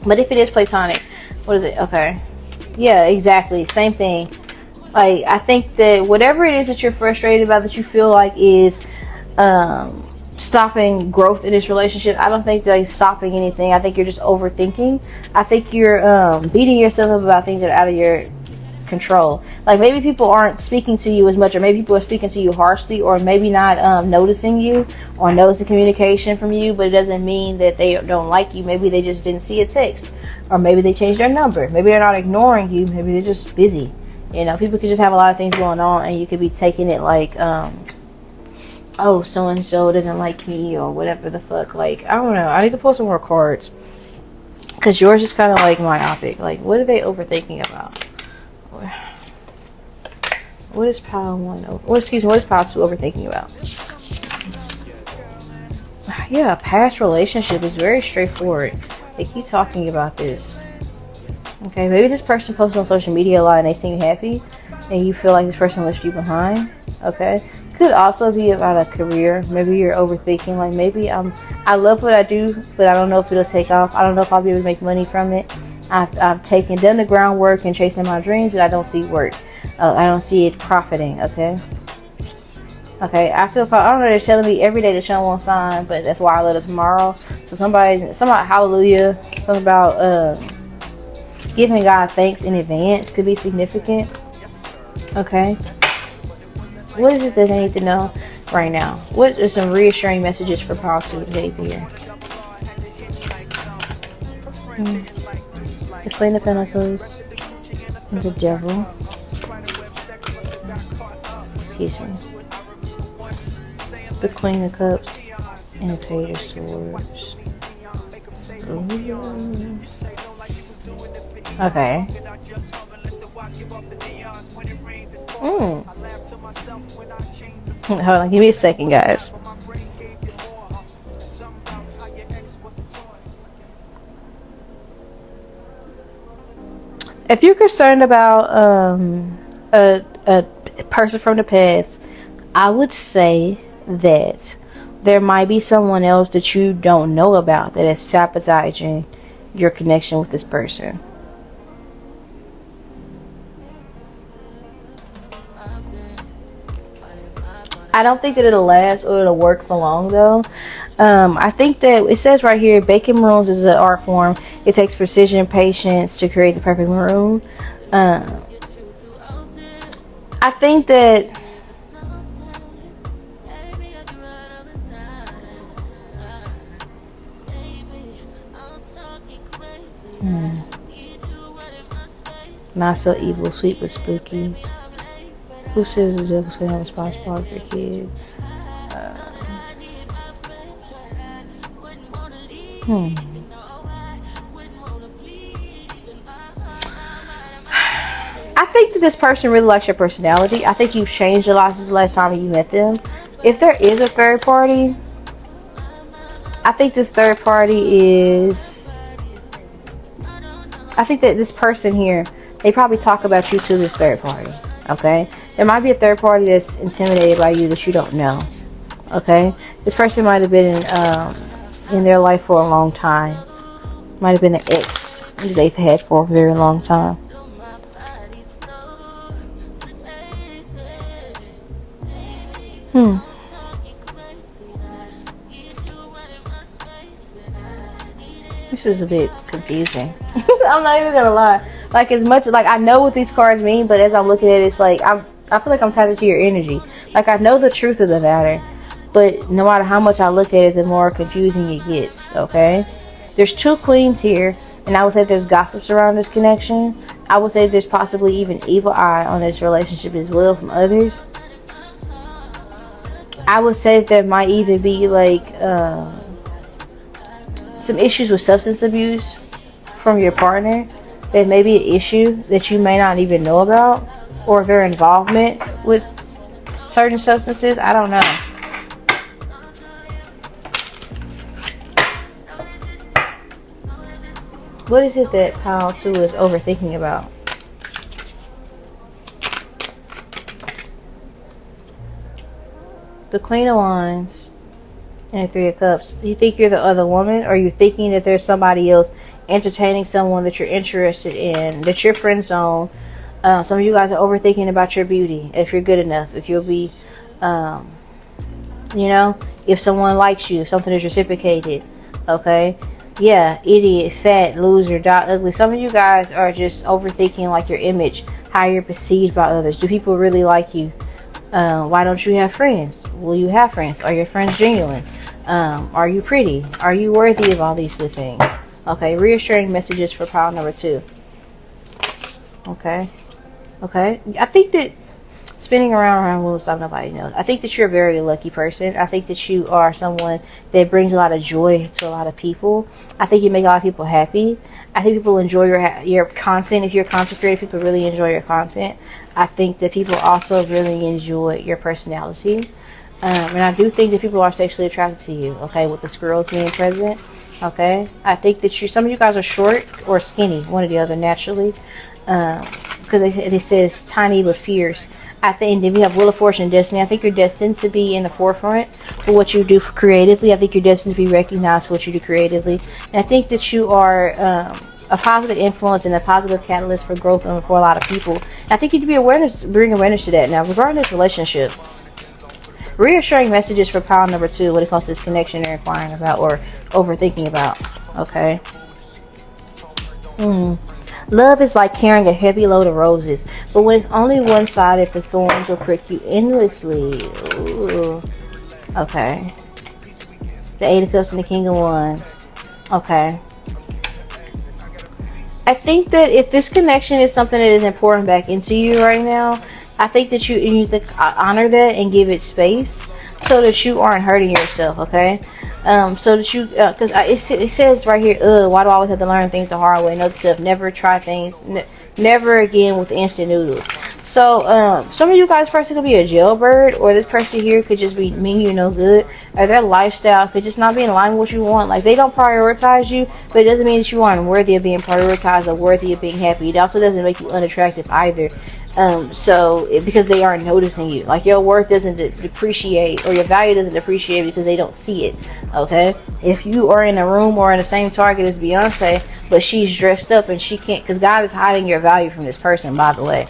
But if it is platonic, what is it? Okay. Yeah, exactly. Same thing. Like, I think that whatever it is that you're frustrated about, that you feel like is stopping growth in this relationship, I don't think that it's stopping anything. I think you're just overthinking. I think you're beating yourself up about things that are out of your control. Like maybe people aren't speaking to you as much, or maybe people are speaking to you harshly, or maybe not noticing you or noticing communication from you, but it doesn't mean that they don't like you. Maybe they just didn't see a text, or maybe they changed their number. Maybe they're not ignoring you. Maybe they're just busy. You know, people could just have a lot of things going on, and you could be taking it like, oh, so-and-so doesn't like me, or whatever the fuck. Like, I don't know. I need to pull some more cards, because yours is kind of like myopic. Like, what are they overthinking about? What is pile 1? What is pile 2 overthinking about? Yeah, past relationship is very straightforward. They keep talking about this. Okay, maybe this person posts on social media a lot and they seem happy, and you feel like this person left you behind. Okay, could also be about a career. Maybe you're overthinking. Like maybe I love what I do, but I don't know if it'll take off. I don't know if I'll be able to make money from it. I've done the groundwork and chasing my dreams, but I don't see work. I don't see it profiting. Okay. I feel, I don't know, they're telling me every day to show one sign, but that's why I let it tomorrow. So something about hallelujah, something about giving God thanks in advance could be significant. Okay. What is it that they need to know right now? What are some reassuring messages for positive behavior? The Queen of Pentacles, the Devil. Excuse me. The Queen of Cups and the Page of Swords. Ooh. Okay. Hold on, give me a second, guys. If you're concerned about a person from the past, I would say that there might be someone else that you don't know about that is sabotaging your connection with this person. I don't think that it'll last or it'll work for long though. I think that it says right here, baking maroons is an art form. It takes precision and patience to create the perfect maroon. I think that not so evil, sweet but spooky. Who says the devil's gonna have a splash park for kids? I think that this person really likes your personality. I think you've changed a lot since the last time you met them. If there is a third party, I think this third party is... I think that this person here, they probably talk about you to this third party. Okay, there might be a third party that's intimidated by you that you don't know. Okay, this person might have been in their life for a long time. Might have been an ex that they've had for a very long time. This is a bit confusing. I'm not even gonna lie. Like, as much like I know what these cards mean, but as I'm looking at it, it's like I feel like I'm tapped into your energy. Like, I know the truth of the matter, but no matter how much I look at it, the more confusing it gets. Okay, there's 2 queens here, and I would say there's gossips around this connection. I would say there's possibly even evil eye on this relationship as well from others. I would say there might even be like some issues with substance abuse from your partner. That may be an issue that you may not even know about, or their involvement with certain substances. I don't know. What is it that pile 2 is overthinking about? The Queen of Wands and the 3 of Cups. Do you think you're the other woman, or are you thinking that there's somebody else entertaining someone that you're interested in, that you're friend zone? Some of you guys are overthinking about your beauty, if you're good enough, if you'll be, you know, if someone likes you, if something is reciprocated. Okay, yeah, idiot, fat, loser, dot, ugly. Some of you guys are just overthinking like your image, how you're perceived by others. Do people really like you? Why don't you have friends? Will you have friends? Are your friends genuine? Are you pretty? Are you worthy of all these good things? Okay, reassuring messages for pile number 2. Okay. I think that spinning around won't stop nobody knows. I think that you're a very lucky person. I think that you are someone that brings a lot of joy to a lot of people. I think you make a lot of people happy. I think people enjoy your content. If you're a content creator, people really enjoy your content. I think that people also really enjoy your personality. And I do think that people are sexually attracted to you, okay, with the squirrels being present, okay? I think that some of you guys are short or skinny, one or the other, naturally, because it says tiny but fierce. I think if you have Wheel of Fortune and Destiny, I think you're destined to be in the forefront for what you do creatively. I think you're destined to be recognized for what you do creatively. And I think that you are a positive influence and a positive catalyst for growth for a lot of people. And I think you need to bring awareness to that. Now, regarding this relationship, reassuring messages for pile number 2 when it comes to this connection they're inquiring about or overthinking about. Okay. Love is like carrying a heavy load of roses, but when it's only one-sided, the thorns will prick you endlessly. Ooh. Okay. The 8 of Cups and the King of Wands. Okay. I think that if this connection is something that is important back into you right now, I think that you need to honor that and give it space so that you aren't hurting yourself, okay? So that you, because it says right here, why do I always have to learn things the hard way? Note to self, never try things, never again with instant noodles. So, some of you guys, person could be a jailbird, or this person here could just be mean you no good, or their lifestyle could just not be in line with what you want. Like, they don't prioritize you, but it doesn't mean that you aren't worthy of being prioritized or worthy of being happy. It also doesn't make you unattractive either. Because they aren't noticing you. Like, your worth doesn't depreciate, or your value doesn't depreciate because they don't see it, okay? If you are in a room or in the same Target as Beyonce, but she's dressed up and she can't, because God is hiding your value from this person, by the way.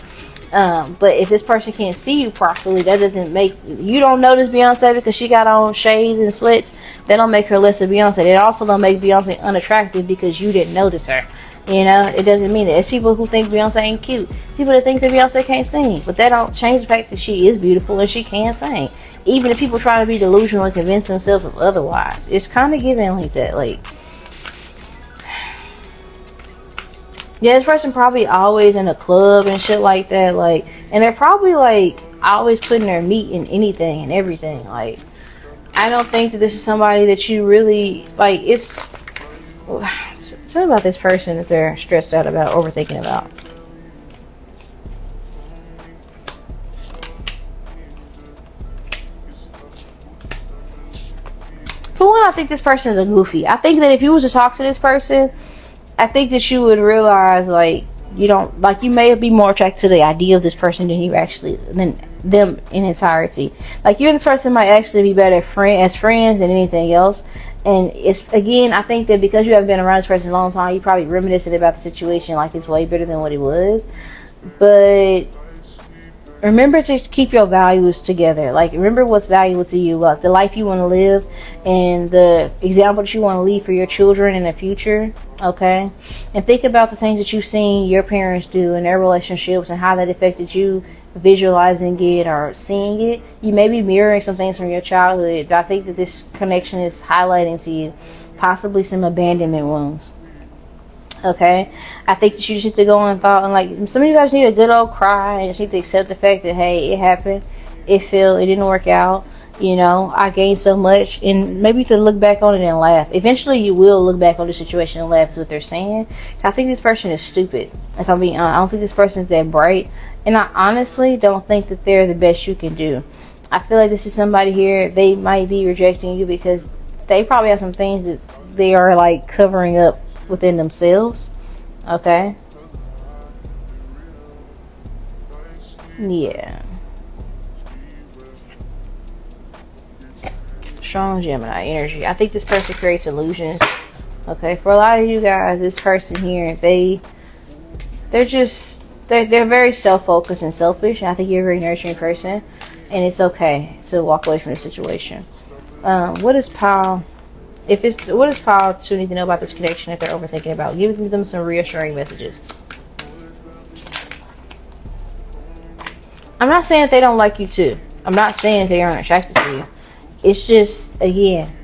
But if this person can't see you properly, that doesn't make you don't notice Beyonce because she got on shades and sweats. That don't make her less of Beyonce. It also don't make Beyonce unattractive because you didn't notice her. You know, it doesn't mean that. It's people who think Beyonce ain't cute. It's people that think that Beyonce can't sing, but that don't change the fact that she is beautiful and she can sing. Even if people try to be delusional and convince themselves of otherwise, it's kind of giving like that. Like, yeah, this person probably always in a club and shit like that. Like, and they're probably like always putting their meat in anything and everything. Like, I don't think that this is somebody that you really like. It's tell me about this person that they're stressed out about, overthinking about. For one, I think this person is a goofy. I think that if you was to talk to this person, I think that you would realize, like, you don't, like, you may be more attracted to the idea of this person than them in entirety. Like, you and this person might actually be better as friends than anything else. And it's, again, I think that because you haven't been around this person a long time, you probably reminiscing about the situation like it's way better than what it was. But remember to keep your values together. Like, remember what's valuable to you, like the life you want to live and the example that you want to leave for your children in the future, okay? And think about the things that you've seen your parents do in their relationships and how that affected you visualizing it or seeing it. You may be mirroring some things from your childhood that I think that this connection is highlighting to you, possibly some abandonment wounds. Okay, I think that you just need to go on thought and, like, some of you guys need a good old cry and just need to accept the fact that, hey, it happened, it didn't work out, you know, I gained so much, and maybe you could look back on it and laugh. Eventually you will look back on the situation and laugh is what they're saying. I think this person is stupid, if I'm being honest. I don't think this person is that bright, and I honestly don't think that they're the best you can do. I feel like this is somebody here, they might be rejecting you because they probably have some things that they are, like, covering up within themselves, okay? Yeah. Strong Gemini energy. I think this person creates illusions, okay? For a lot of you guys, this person here, they're very self-focused and selfish, and I think you're a very nurturing person, and it's okay to walk away from the situation. What is pile 2 need to know about this connection if they're overthinking about? Give them some reassuring messages. I'm not saying that they don't like you too. I'm not saying they aren't attracted to you. It's just, again,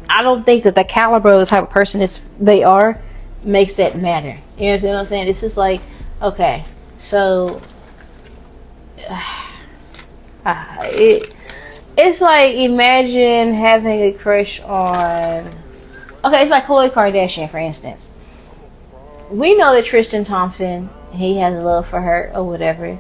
I don't think that the caliber of the type of person they are makes that matter. You understand what I'm saying? It's just like, okay, so it's like, imagine having a crush on, okay, it's like Khloe Kardashian, for instance. We know that Tristan Thompson, he has love for her or whatever,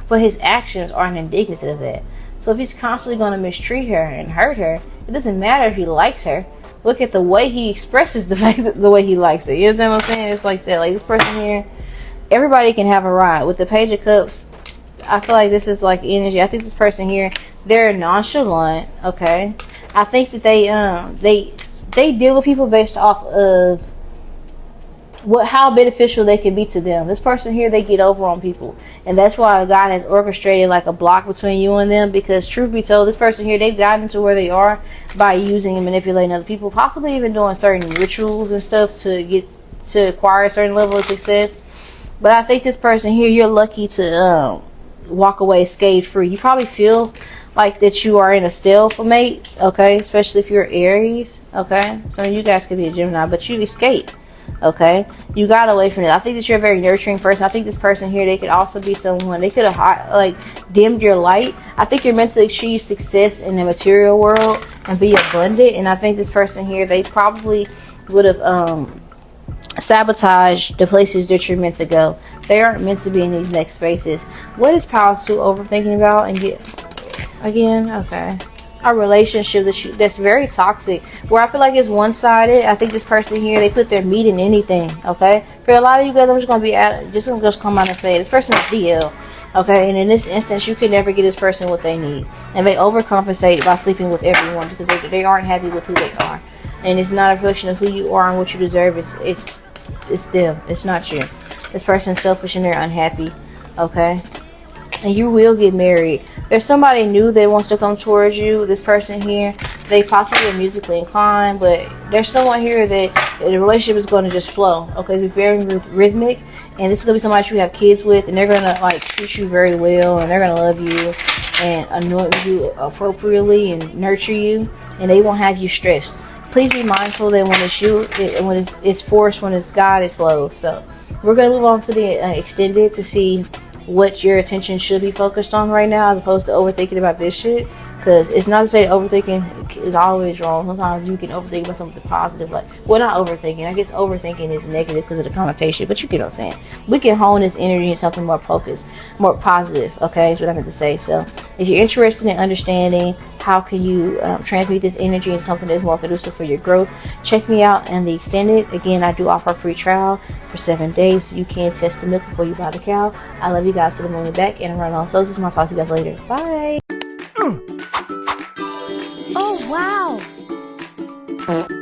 but his actions aren't indicative of that. So if he's constantly going to mistreat her and hurt her, it doesn't matter if he likes her. Look at the way he expresses the fact that the way he likes her. You understand what I'm saying? It's like that. Like, this person here, everybody can have a ride. With the Page of Cups, I feel like this is like energy. I think this person here, they're nonchalant. Okay, I think that they deal with people based off of how beneficial they can be to them. This person here, they get over on people, and that's why God has orchestrated like a block between you and them, because truth be told, this person here, they've gotten to where they are by using and manipulating other people, possibly even doing certain rituals and stuff to acquire a certain level of success. But I think this person here, you're lucky to walk away scathe-free. You probably feel like that you are in a stalemate, okay, especially if you're Aries, okay. Some of you guys could be a Gemini, but you escaped. Okay, you got away from it. I think that you're a very nurturing person. I think this person here, they could also be someone, they could have like dimmed your light. I think you're meant to achieve success in the material world and be abundant. And I think this person here, they probably would have sabotaged the places that you're meant to go. They aren't meant to be in these next spaces. What is Power 2 overthinking about? And get again, okay, a relationship that's very toxic, where I feel like it's one-sided. I think this person here, they put their meat in anything. Okay, for a lot of you guys, I'm just gonna be gonna come out and say this person is DL. Okay, and in this instance, you can never get this person what they need, and they overcompensate by sleeping with everyone because they aren't happy with who they are, and it's not a reflection of who you are and what you deserve. It's them. It's not you. This person's selfish and they're unhappy. Okay, and you will get married. There's somebody new that wants to come towards you. This person here, they possibly are musically inclined, but there's someone here that the relationship is going to just flow. Okay, it's very rhythmic, and this is going to be somebody you have kids with, and they're going to like treat you very well, and they're going to love you and anoint you appropriately and nurture you, and they won't have you stressed. Please be mindful that when it's you, when it's forced, when it's God, it flows. So we're going to move on to the extended to see what your attention should be focused on right now, as opposed to overthinking about this shit. Because it's not to say that overthinking is always wrong. Sometimes you can overthink about something positive. Like, well, not overthinking. I guess overthinking is negative because of the connotation. But you get what I'm saying. We can hone this energy into something more focused, more positive. Okay, is what I meant to say. So, if you're interested in understanding how can you transmute this energy into something that's more conducive for your growth, check me out in the extended. Again, I do offer a free trial for 7 days, so you can test the milk before you buy the cow. I love you guys to the moon and back, and run on. So this is my talk to you guys later. Bye. Oh, wow. Bye-bye.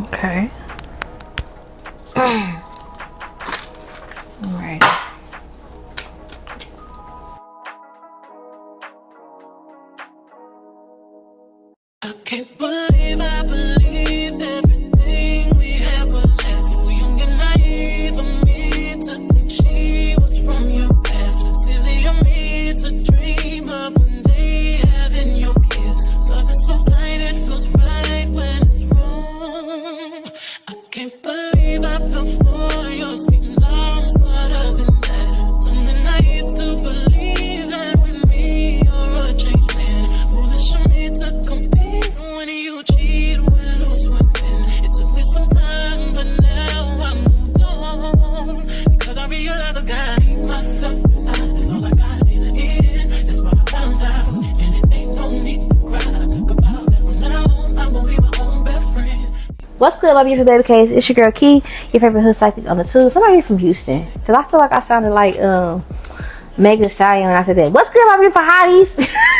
Okay. All right. I can't believe I believed everything we had was less. Too young and naive of me to think she was from your past. Silly of me to dream of one day having your kids. Love is so blind, it feels right when it's wrong. I can't believe I fell for your schemes. I'm smarter than that. I'm naive to believe that with me you're a changed man. Foolish of me to compete when you cheat, when who's winning. It took me some time, but now I moved on. Because I realize I gotta myself, that's all I got in the end. That's what I found out, and it ain't no need to cry. I took a vow that from now on I'm gonna be my own best friend. What's good, my beautiful baby K's? It's your girl Key, your favorite hood psychic on the tube. Somebody from Houston, because I feel like I sounded like Megan Thee Stallion when I said that. What's good, my beautiful hotties?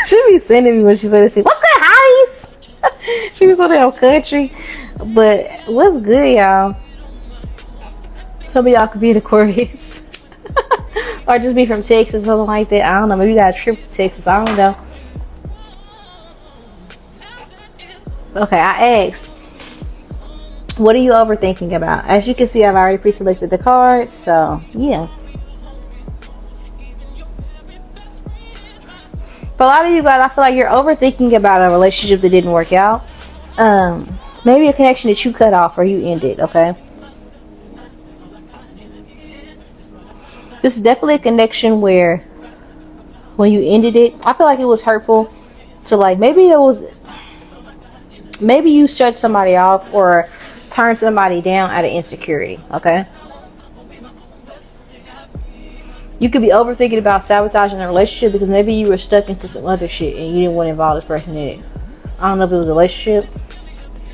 She be sending me when she said this. What's good, hotties? She was so damn country. But what's good, y'all? Some of y'all could be in Aquarius. Or just be from Texas or something like that. I don't know. Maybe you got a trip to Texas. I don't know. Okay, I asked, What are you overthinking about? As you can see, I've already pre-selected the cards, so yeah. For a lot of you guys, I feel like you're overthinking about a relationship that didn't work out. Maybe a connection that you cut off or you ended, okay? This is definitely a connection where when you ended it, I feel like it was hurtful to, like, maybe you shut somebody off or turned somebody down out of insecurity, okay? You could be overthinking about sabotaging a relationship because maybe you were stuck into some other shit and you didn't want to involve this person in it. I don't know if it was a relationship,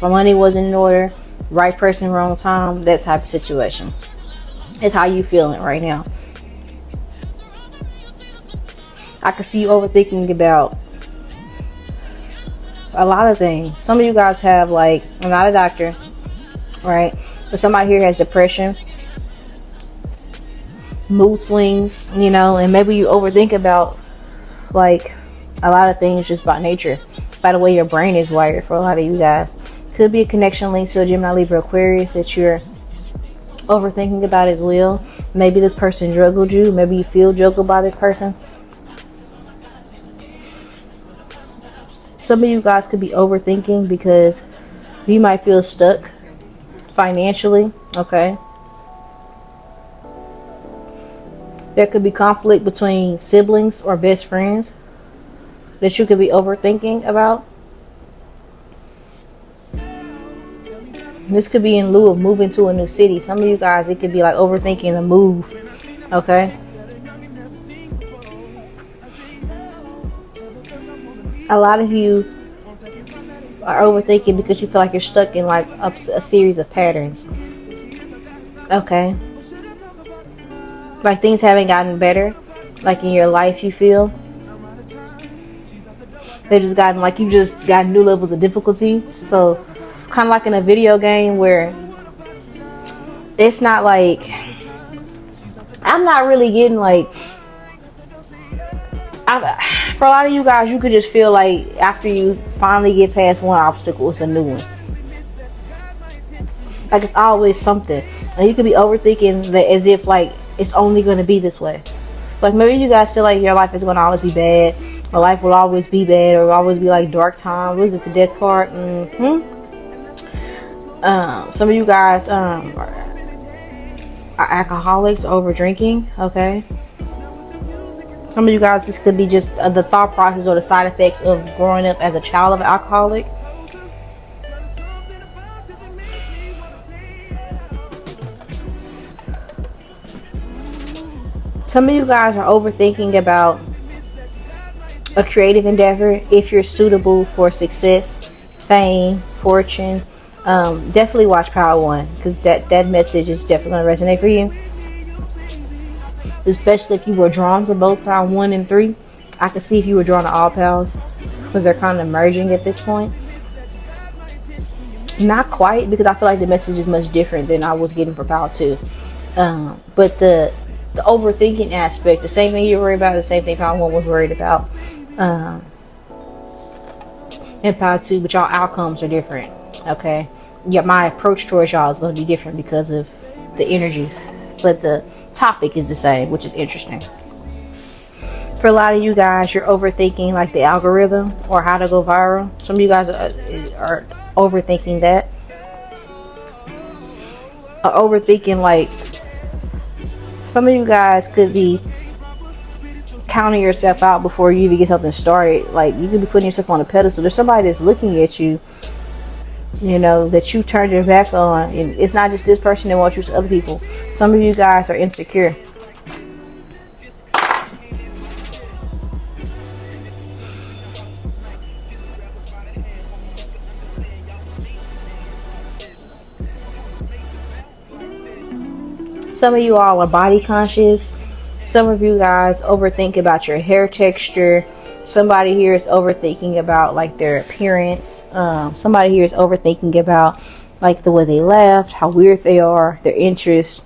my money wasn't in order, right person, wrong time, that type of situation. It's how you feeling right now. I can see you overthinking about a lot of things. Some of you guys have, like, I'm not a doctor, right? But somebody here has depression, mood swings, you know, and maybe you overthink about, like, a lot of things just by nature, by the way your brain is wired for a lot of you guys. Could be a connection linked to a Gemini, Libra, Aquarius that you're overthinking about as well. Maybe this person juggled you. Maybe you feel juggled by this person. Some of you guys could be overthinking because you might feel stuck financially, okay? There could be conflict between siblings or best friends that you could be overthinking about. This could be in lieu of moving to a new city. Some of you guys, it could be like overthinking a move, okay? A lot of you are overthinking because you feel like you're stuck in, like, a series of patterns, okay? Like things haven't gotten better, like in your life, you feel. They've just gotten, like, you just got new levels of difficulty. So kind of like in a video game where it's not like, I'm not really getting, like, for a lot of you guys, you could just feel like after you finally get past one obstacle, it's a new one. Like it's always something. And you could be overthinking that as if, like, it's only going to be this way. Like maybe you guys feel like your life is going to always be bad, or life will always be bad, or always be like dark times. What is this, the death card? Some of you guys are alcoholics, over drinking, okay? Some of you guys, this could be just the thought process or the side effects of growing up as a child of an alcoholic. Some of you guys are overthinking about a creative endeavor, if you're suitable for success, fame, fortune. Definitely watch Power 1 because that message is definitely going to resonate for you. Especially if you were drawn to both Power 1 and 3. I can see if you were drawn to all powers because they're kind of merging at this point. Not quite, because I feel like the message is much different than I was getting for Power 2. But the overthinking aspect, the same thing you're worried about, the same thing Power 1 was worried about. And Power 2, but y'all outcomes are different. Okay, yeah, my approach towards y'all is going to be different because of the energy, but the topic is the same, which is interesting. For a lot of you guys, you're overthinking like the algorithm or how to go viral. Some of you guys are overthinking that. Overthinking, like, some of you guys could be counting yourself out before you even get something started. Like you could be putting yourself on a pedestal. There's somebody that's looking at you, you know, that you turned your back on, and it's not just this person that wants you, to other people. Some of you guys are insecure. Some of you all are body conscious. Some of you guys overthink about your hair texture. Somebody here is overthinking about like their appearance. Somebody here is overthinking about like the way they laughed, how weird they are, their interests.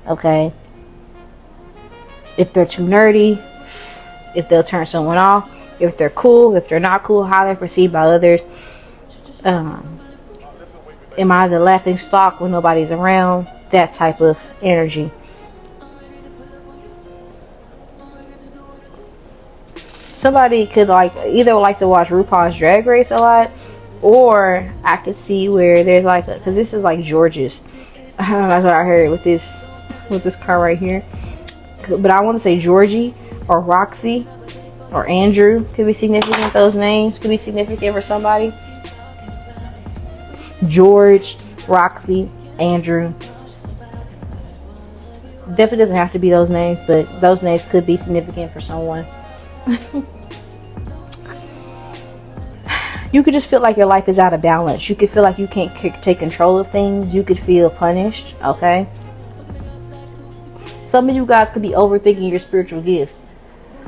Okay. If they're too nerdy, if they'll turn someone off, if they're cool, if they're not cool, how they're perceived by others. Am I the laughing stock when nobody's around? That type of energy. Somebody could either like to watch RuPaul's Drag Race a lot, or I could see where there's because this is like George's. That's what I heard with this car right here. But I want to say Georgie or Roxy or Andrew could be significant. Those names could be significant for somebody. George, Roxy, Andrew. Definitely doesn't have to be those names, but those names could be significant for someone. You could just feel like your life is out of balance. You could feel like you can't take control of things. You could feel punished, okay? Some of you guys could be overthinking your spiritual gifts,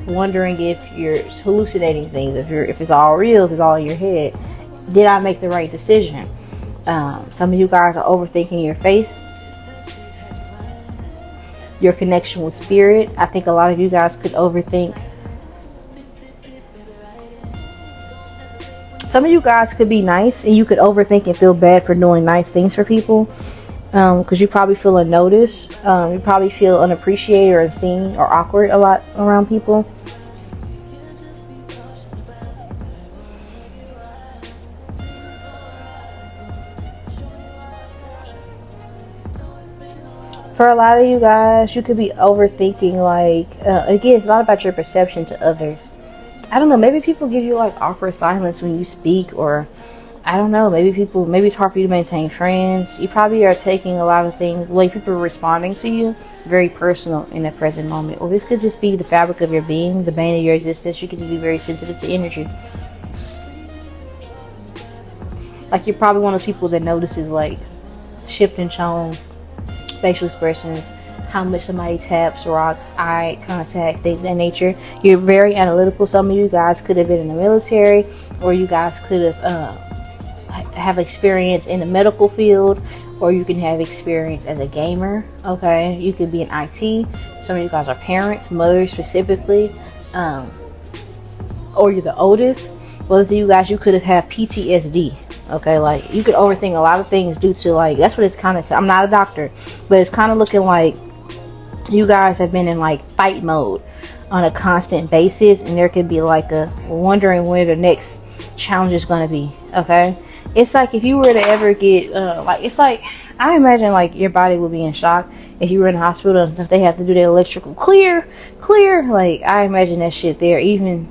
wondering if you're hallucinating things, if it's all real, if it's all in your head. Did I make the right decision? Some of you guys are overthinking your faith, your connection with spirit. I think a lot of you guys could overthink. Some of you guys could be nice, and you could overthink and feel bad for doing nice things for people, because you probably feel unnoticed. You probably feel unappreciated or unseen or awkward a lot around people. For a lot of you guys, you could be overthinking, again, it's not about your perception to others. I don't know, maybe people give you awkward silence when you speak, or I don't know, maybe it's hard for you to maintain friends. You probably are taking a lot of things, people are responding to you, very personal in the present moment. Or this could just be the fabric of your being, the bane of your existence. You could just be very sensitive to energy. You're probably one of those people that notices shift in tone, facial expressions, how much somebody taps, rocks, eye contact, things of that nature. You're very analytical. Some of you guys could have been in the military, or you guys could have experience in the medical field, or you can have experience as a gamer. Okay, you could be in IT. Some of you guys are parents, mothers specifically, or you're the oldest. Well, to you guys, you could have PTSD. Okay, you could overthink a lot of things due to that's what it's kind of. I'm not a doctor, but it's kind of looking like you guys have been in fight mode on a constant basis, and there could be a wondering where the next challenge is going to be. Okay, it's if you were to ever get I imagine your body would be in shock if you were in the hospital and if they have to do the electrical clear. I imagine that shit there. Even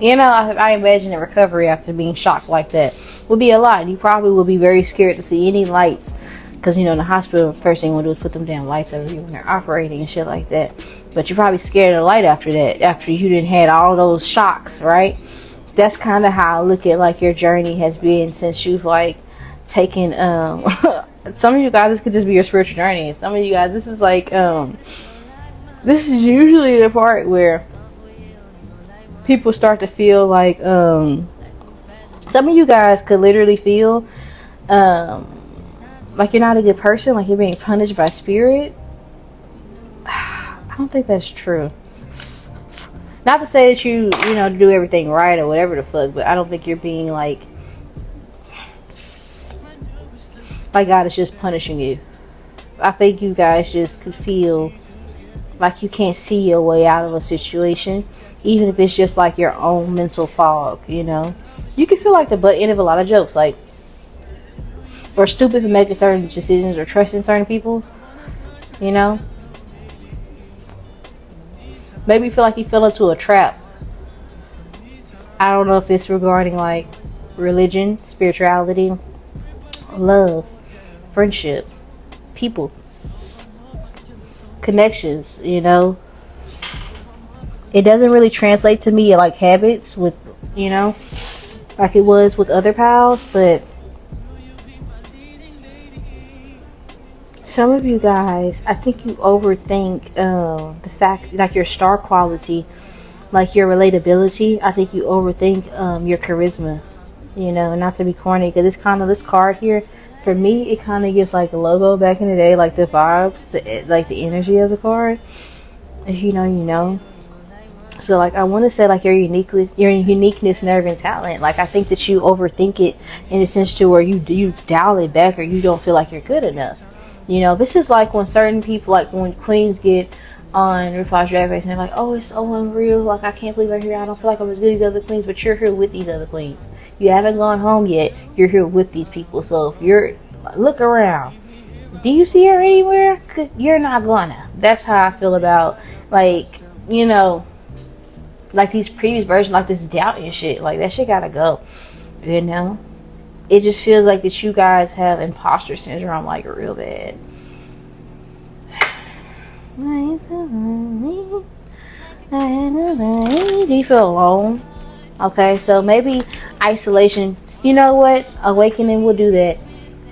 I imagine the recovery after being shocked like that would be a lot. You probably would be very scared to see any lights, because in the hospital, the first thing you want to do is put them damn lights over you when they're operating and shit like that. But you're probably scared of the light after that, after you didn't had all those shocks, right? That's kind of how I look at your journey has been since you've taken some of you guys, this could just be your spiritual journey. Some of you guys, this is this is usually the part where people start to feel some of you guys could literally feel you're not a good person, you're being punished by spirit. I don't think that's true. Not to say that you do everything right or whatever the fuck, but I don't think you're being God is just punishing you. I think you guys just could feel you can't see your way out of a situation, even if it's just your own mental fog. You can feel the butt end of a lot of jokes, or stupid for making certain decisions or trusting certain people. Maybe you feel you fell into a trap. I don't know if it's regarding religion, spirituality, love, friendship, people, connections. It doesn't really translate to me habits with it was with other pals, but some of you guys, I think you overthink the fact your star quality, your relatability. I think you overthink your charisma, not to be corny, because this card here, for me, it kind of gives a logo back in the day, the vibes, the energy of the card. If you know, you know. So like I want to say like your uniqueness, nerve, and talent. Like I think that you overthink it in a sense to where you dial it back, or you don't feel like you're good enough. You know, this is like when certain people, like when queens get on RuPaul's Drag Race and they're like, oh, it's so unreal, like I can't believe I'm here, I don't feel like I'm as good as other queens. But you're here with these other queens. You haven't gone home yet, you're here with these people. So if you're, look around, do you see her anywhere? You're not gonna. That's how I feel about, like, you know, like these previous versions, like this doubt and shit. Like that shit gotta go. You know, it just feels like that you guys have imposter syndrome, like real bad. Do you feel alone? Okay, so maybe isolation. You know what? Awakening will do that.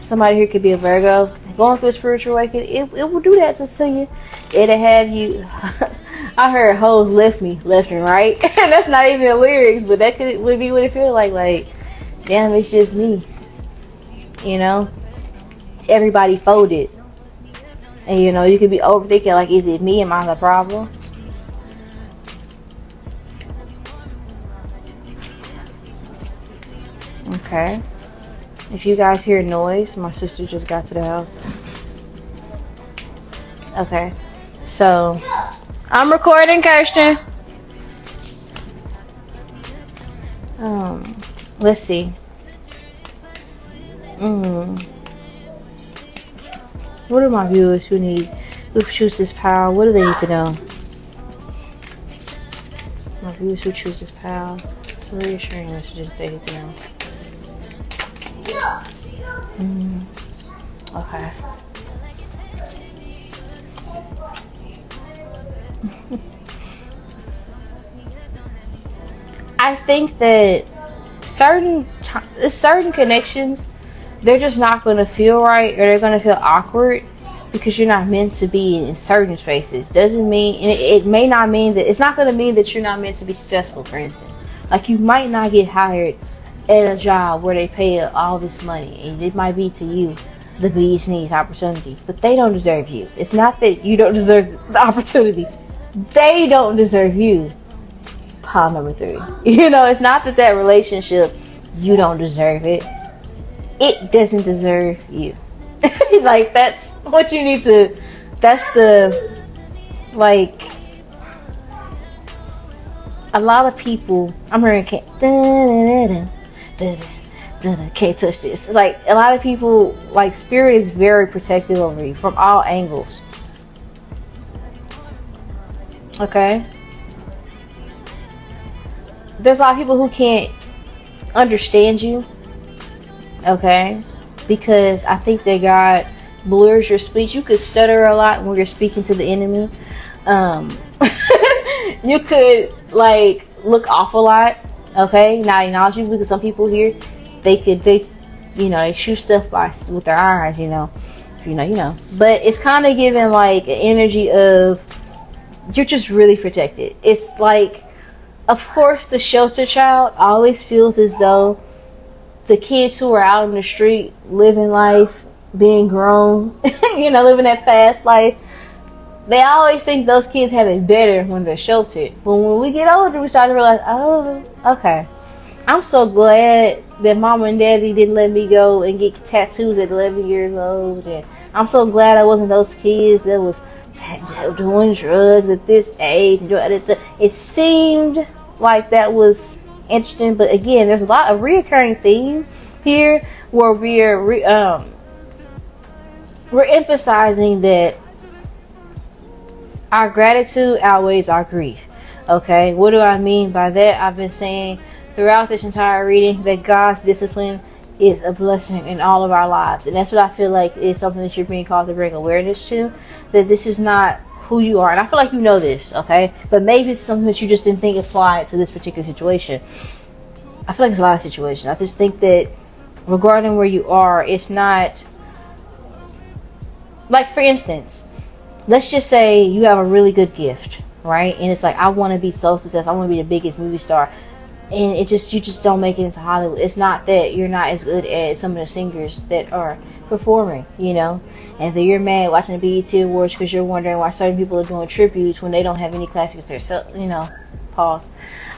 Somebody here could be a Virgo going through a spiritual awakening. It will do that to you. It'll have you. I heard hoes left me left and right. And that's not even the lyrics, but that would be what it feels like. Like, damn, it's just me. You know? Everybody folded. And you know, you could be overthinking, like, is it me? Am I the problem? Okay. If you guys hear noise, my sister just got to the house. Okay. So, I'm recording, Kirsten. Let's see. What are my viewers who choose this power? What do they need to know? My viewers who choose this power. Some reassuring messages they need to know. Okay. I think that certain connections, they're just not going to feel right, or they're going to feel awkward because you're not meant to be in certain spaces. Doesn't mean, and it may not mean that, it's not going to mean that you're not meant to be successful. For instance, like you might not get hired at a job where they pay all this money, and it might be to you the bee's knees opportunity, but they don't deserve you. It's not that you don't deserve the opportunity, they don't deserve you. Pile number 3. You know, it's not that relationship, you don't deserve it. It doesn't deserve you. Like, that's what you need to, that's the, like, a lot of people, I'm hearing can't touch this. Like, a lot of people, like, spirit is very protective over you from all angles. Okay? There's a lot of people who can't understand you. Okay? Because I think that God blurs your speech. You could stutter a lot when you're speaking to the enemy. You could, like, look off a lot. Okay? Not acknowledge you, because some people here, they shoot stuff with their eyes, you know. But it's kind of giving, like, an energy of you're just really protected. It's like, of course, the shelter child always feels as though the kids who are out in the street living life, being grown, living that fast life, they always think those kids have it better when they're sheltered. But when we get older, we start to realize, oh, okay. I'm so glad that mama and daddy didn't let me go and get tattoos at 11 years old. And I'm so glad I wasn't those kids that was doing drugs at this age. It seemed like that was interesting, but again, there's a lot of reoccurring theme here where we're emphasizing that our gratitude outweighs our grief. Okay, what do I mean by that? I've been saying throughout this entire reading that God's discipline is a blessing in all of our lives, and that's what I feel like is something that you're being called to bring awareness to, that this is not who you are. And I feel like you know this, okay, but maybe it's something that you just didn't think applied to this particular situation. I feel like it's a lot of situations. I just think that regarding where you are, it's not like, for instance, let's just say you have a really good gift, right? And it's like, I want to be so successful, I want to be the biggest movie star, and you just don't make it into Hollywood. It's not that you're not as good as some of the singers that are performing, and then you're mad watching the BET Awards because you're wondering why certain people are doing tributes when they don't have any classics themselves, Pause.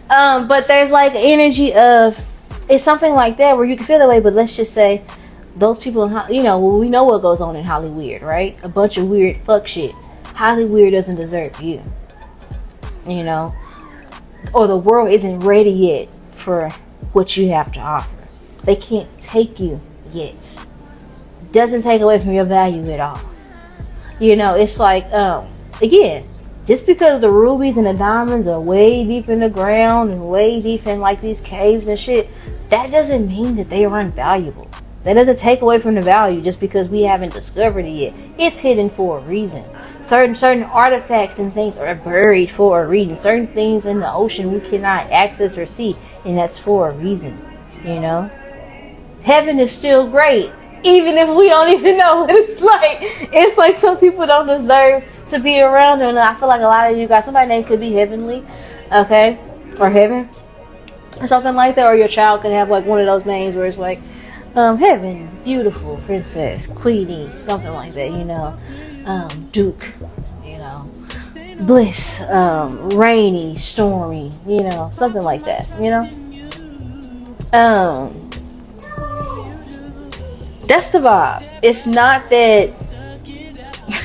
But there's like energy of, it's something like that where you can feel that way, but let's just say those people, we know what goes on in Hollywood, right? A bunch of weird fuck shit. Hollywood doesn't deserve you, or the world isn't ready yet for what you have to offer. They can't take you yet. Doesn't take away from your value at all. It's like, again, just because the rubies and the diamonds are way deep in the ground and way deep in like these caves and shit, that doesn't mean that they are invaluable. That doesn't take away from the value just because we haven't discovered it yet. It's hidden for a reason. Certain artifacts and things are buried for a reason. Certain things in the ocean we cannot access or see, and that's for a reason. Heaven is still great, even if we don't even know what it's like. It's like some people don't deserve to be around, and I feel like a lot of you guys, somebody's name could be Heavenly, okay, or Heaven, or something like that, or your child could have like one of those names where it's like Heaven, beautiful princess, Queenie, something like that, Duke, Bliss, rainy, stormy, something like that, that's the vibe. It's not that,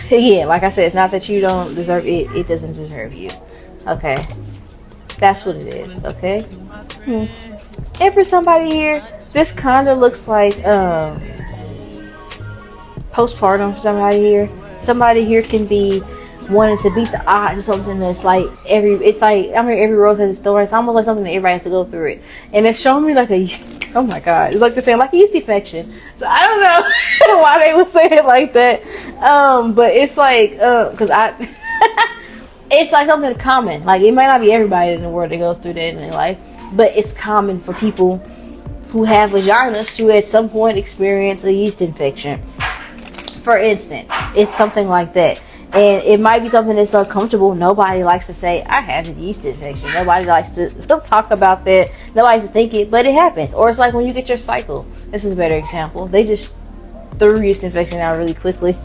again, like I said, it's not that you don't deserve it. It doesn't deserve you. Okay. That's what it is. Okay. And for somebody here, this kind of looks like postpartum for somebody here. Somebody here can be wanting to beat the odds or something that's like every rose has a story. It's almost like something that everybody has to go through it. And it's showing me like oh my God, it's like they're saying like a yeast infection. So I don't know why they would say it like that. But it's like, it's like something common. Like it might not be everybody in the world that goes through that in their life, but it's common for people who have vaginas to at some point experience a yeast infection. For instance, it's something like that. And it might be something that's uncomfortable. Nobody likes to say, I have a yeast infection. Nobody likes to talk about that. Nobody likes to think it, but it happens. Or it's like when you get your cycle. This is a better example. They just threw yeast infection out really quickly.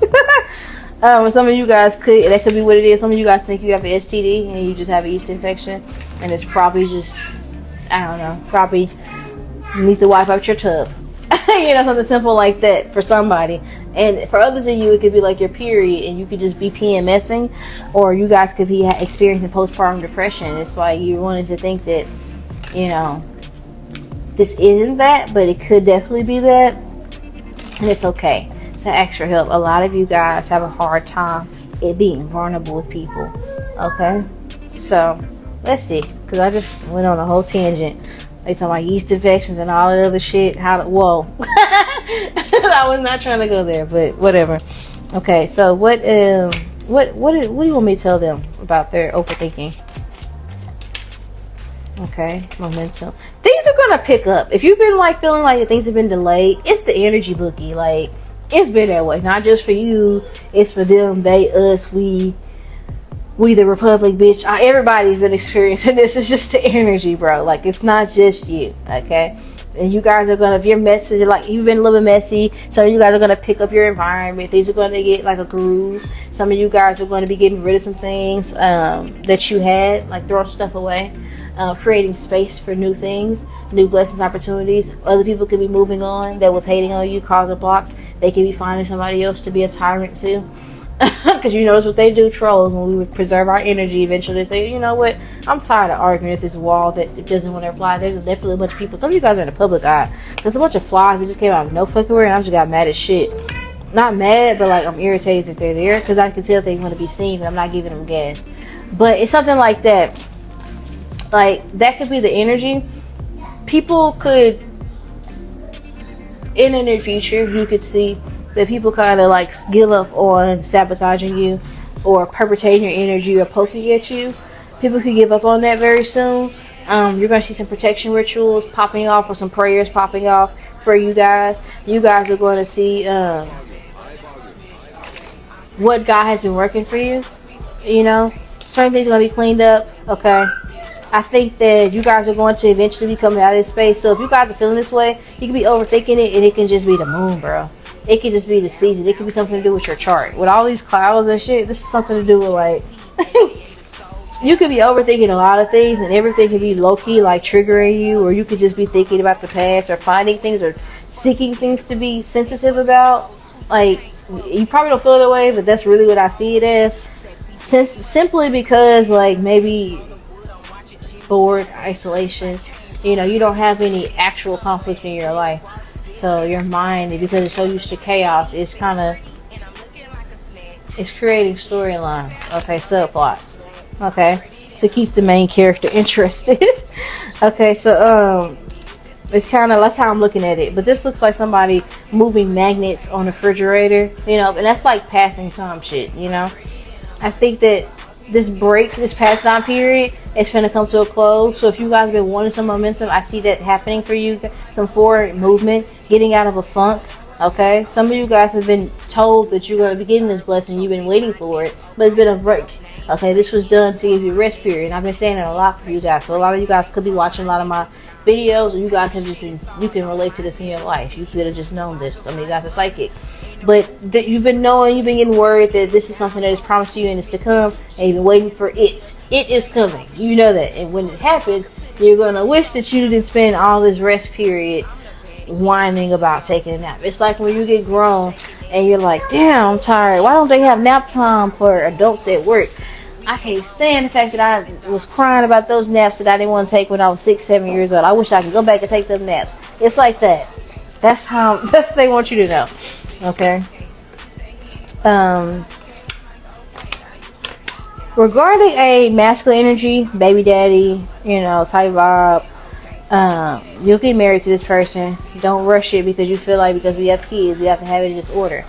Some of you guys that could be what it is. Some of you guys think you have an STD and you just have a yeast infection. And it's probably just, I don't know, probably you need to wipe out your tub. Something simple like that for somebody. And for others of you, it could be like your period and you could just be PMSing, or you guys could be experiencing postpartum depression. It's like you wanted to think that, this isn't that, but it could definitely be that. And it's okay to ask for help. A lot of you guys have a hard time being vulnerable with people. Okay? So, let's see. Because I just went on a whole tangent. They talking about yeast infections and all that other shit. Whoa. I was not trying to go there, but whatever. Okay, so what do you want me to tell them about their overthinking? Okay, momentum. Things are gonna pick up. If you've been like feeling like things have been delayed, it's the energy bookie. Like it's been that way. Not just for you, it's for them, they, us, we the Republic, bitch. Everybody's been experiencing this. It's just the energy, bro. Like it's not just you, okay? And you guys are gonna, if you're messy, like you've been a little messy, so you guys are gonna pick up your environment. Things are gonna get like a groove. Some of you guys are gonna be getting rid of some things that you had, like throwing stuff away, creating space for new things, new blessings, opportunities. Other people could be moving on that was hating on you, causing blocks. They could be finding somebody else to be a tyrant to. Because you notice what they do, trolls, when we would preserve our energy, eventually they say, you know what, I'm tired of arguing at this wall that doesn't want to reply. There's definitely a bunch of people, some of you guys are in the public eye, there's a bunch of flies that just came out of no fucking way, and I just got mad as shit. Not mad, but like I'm irritated that they're there, because I can tell they want to be seen, but I'm not giving them gas. But it's something like that. Like that could be the energy. People could, in the near future, you could see that people kind of like give up on sabotaging you or perpetrating your energy or poking at you. People could give up on that very soon. You're going to see some protection rituals popping off, or some prayers popping off for you guys. You guys are going to see what God has been working for you. Certain things are going to be cleaned up. Okay. I think that you guys are going to eventually be coming out of this space. So if you guys are feeling this way, you can be overthinking it, and it can just be the moon, bro. It could just be the season. It could be something to do with your chart. With all these clouds and shit, this is something to do with like you could be overthinking a lot of things, and everything could be low-key like triggering you, or you could just be thinking about the past or finding things or seeking things to be sensitive about. Like, you probably don't feel that way, but that's really what I see it as. Simply because, like, maybe bored, isolation, you know, you don't have any actual conflict in your life. So your mind, because it's so used to chaos, it's creating storylines, okay, subplots, okay, to keep the main character interested. Okay, so it's kind of, that's how I'm looking at it. But this looks like somebody moving magnets on a refrigerator, you know, and that's like passing time shit, you know. I think that this past time period, it's going to come to a close. So if you guys have been wanting some momentum, I see that happening for you. Some forward movement, getting out of a funk. Okay, some of you guys have been told that you're going to be getting this blessing. You've been waiting for it, but it's been a break. Okay, this was done to give you a rest period. And I've been saying it a lot for you guys. So a lot of you guys could be watching a lot of my videos, and you guys have just been, you can relate to this in your life. You could have just known this. Some of you guys are psychic. But that you've been knowing, you've been getting worried that this is something that is promised to you and it's to come, and you've been waiting for it. It is coming. You know that. And when it happens, you're going to wish that you didn't spend all this rest period whining about taking a nap. It's like when you get grown and you're like, damn, I'm tired. Why don't they have nap time for adults at work? I can't stand the fact that I was crying about those naps that I didn't want to take when I was 6, 7 years old. I wish I could go back and take them naps. It's like that. That's what they want you to know. Okay. Regarding a masculine energy, baby daddy, you know, type vibe, you'll get married to this person. Don't rush it because you feel like because we have kids, we have to have it in this order.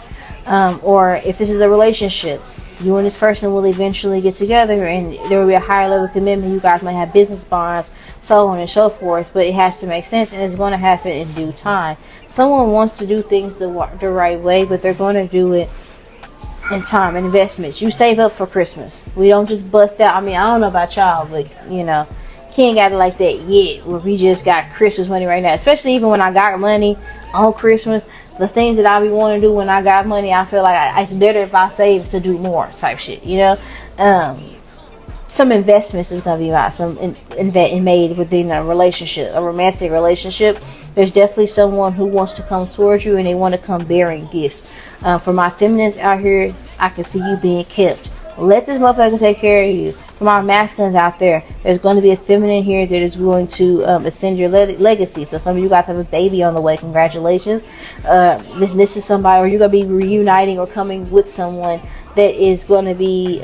Or if this is a relationship, you and this person will eventually get together and there will be a higher level of commitment. You guys might have business bonds, so on and so forth, but it has to make sense and it's going to happen in due time. Someone wants to do things the right way, but they're going to do it in time and investments. You save up for Christmas. We don't just bust out. I mean, I don't know about y'all, but you know, he ain't got it like that yet, where we just got Christmas money right now. Especially even when I got money on Christmas, the things that I be wanting to do when I got money, I feel like it's better if I save to do more type shit, you know. Some investments is going to be about some made within a relationship, a romantic relationship. There's definitely someone who wants to come towards you and they want to come bearing gifts. For my feminines out here, I can see you being kept. Let this motherfucker take care of you. For my masculines out there, there's going to be a feminine here that is going to ascend your legacy. So some of you guys have a baby on the way. Congratulations. This is somebody, or you're going to be reuniting or coming with someone that is going to be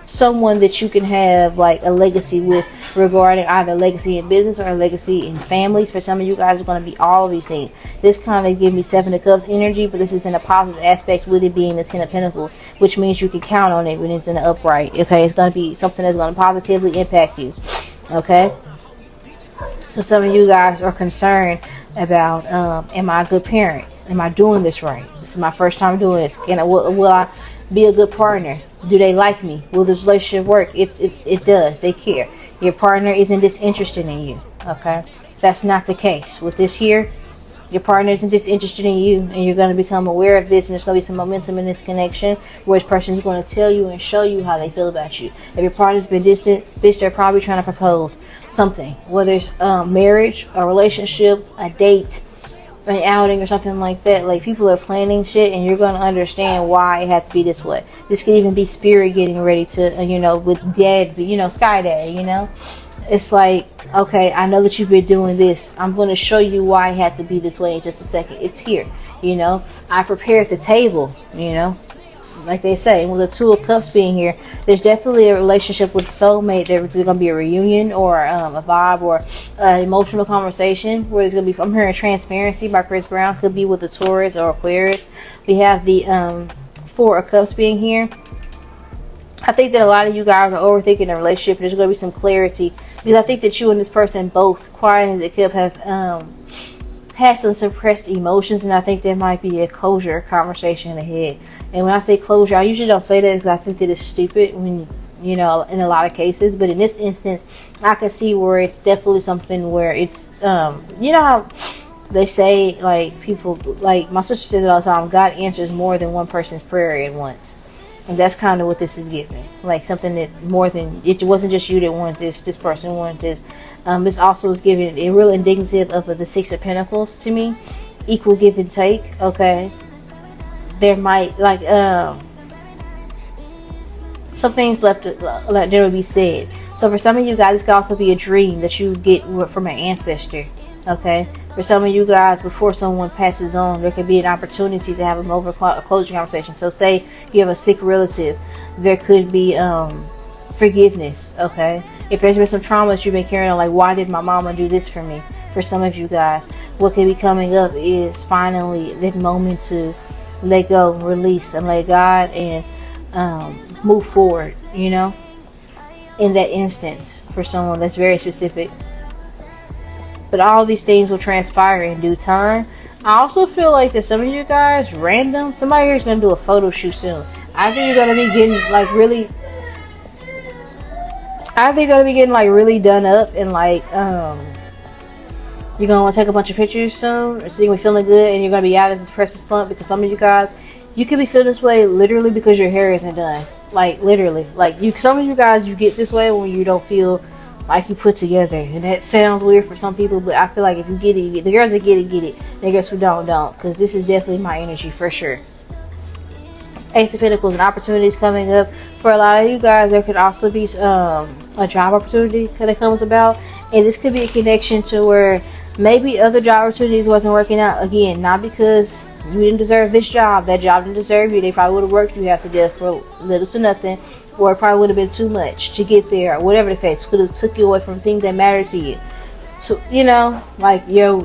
someone that you can have like a legacy with, regarding either legacy in business or a legacy in families. For some of you guys, it's going to be all of these things. This kind of gives me 7 of Cups energy, but this is in a positive aspect with it being the 10 of Pentacles, which means you can count on it when it's in the upright. Okay, it's going to be something that's going to positively impact you. Okay, so some of you guys are concerned about am I a good parent? Am I doing this right? This is my first time doing this. Will I be a good partner? Do they like me? Will this relationship work? It does. They care. Your partner isn't disinterested in you. Okay, that's not the case with this here. Your partner isn't disinterested in you, and you're going to become aware of this, and there's going to be some momentum in this connection where this person is going to tell you and show you how they feel about you. If your partner's been distant, bitch, they're probably trying to propose something, whether it's marriage, a relationship, a date, an outing or something like that. Like, people are planning shit and you're going to understand why it had to be this way. This could even be spirit getting ready to, you know, with dad, you know, sky dad, you know. It's like, okay, I know that you've been doing this. I'm going to show you why it had to be this way in just a second. It's here, you know. I prepared the table, you know. Like they say, with the 2 of Cups being here, there's definitely a relationship with the soulmate. There's going to be a reunion or a vibe or an emotional conversation where there's going to be, I'm hearing Transparency by Chris Brown. Could be with the Taurus or Aquarius. We have the 4 of Cups being here. I think that a lot of you guys are overthinking the relationship. There's going to be some clarity because I think that you and this person both, quiet as it could, have had some suppressed emotions, and I think there might be a closure conversation ahead. And when I say closure, I usually don't say that because I think that it's stupid when, you know, in a lot of cases. But in this instance, I can see where it's definitely something where it's, you know how they say, like, people, like my sister says it all the time, God answers more than one person's prayer at once. And that's kind of what this is giving. Like something that more than, it wasn't just you that wanted this person wanted this. This also is giving a real indicative of the Six of Pentacles to me. Equal give and take, okay? There might, like, some things left like there will be said. So for some of you guys, this could also be a dream that you get from an ancestor, okay? For some of you guys, before someone passes on, there could be an opportunity to have a closure conversation. So say you have a sick relative, there could be forgiveness, okay? If there's been some trauma that you've been carrying on, like, why did my mama do this for me? For some of you guys, what could be coming up is finally the moment to let go, release, and let God and move forward, you know, in that instance for someone that's very specific. But all these things will transpire in due time. I also feel like that some of you guys, random, somebody here is going to do a photo shoot soon. I think you're going to be getting like really, really done up, and like you're going to want to take a bunch of pictures soon, so you're going to be feeling good, and you're going to be out as a depressive slump, because some of you guys, you could be feeling this way literally because your hair isn't done. Like literally, like some of you guys, you get this way when you don't feel like you put together, and that sounds weird for some people, but I feel like if you get it, you get it. The girls that get it. The girls who don't, because this is definitely my energy for sure. Ace of Pentacles and opportunities coming up for a lot of you guys. There could also be a job opportunity that comes about, and this could be a connection to where maybe other job opportunities wasn't working out. Again, not because you didn't deserve this job, that job didn't deserve you. They probably would have worked you half to death for little to nothing, or it probably would have been too much to get there, or whatever the case. Could have took you away from things that matter to you. So, you know, like your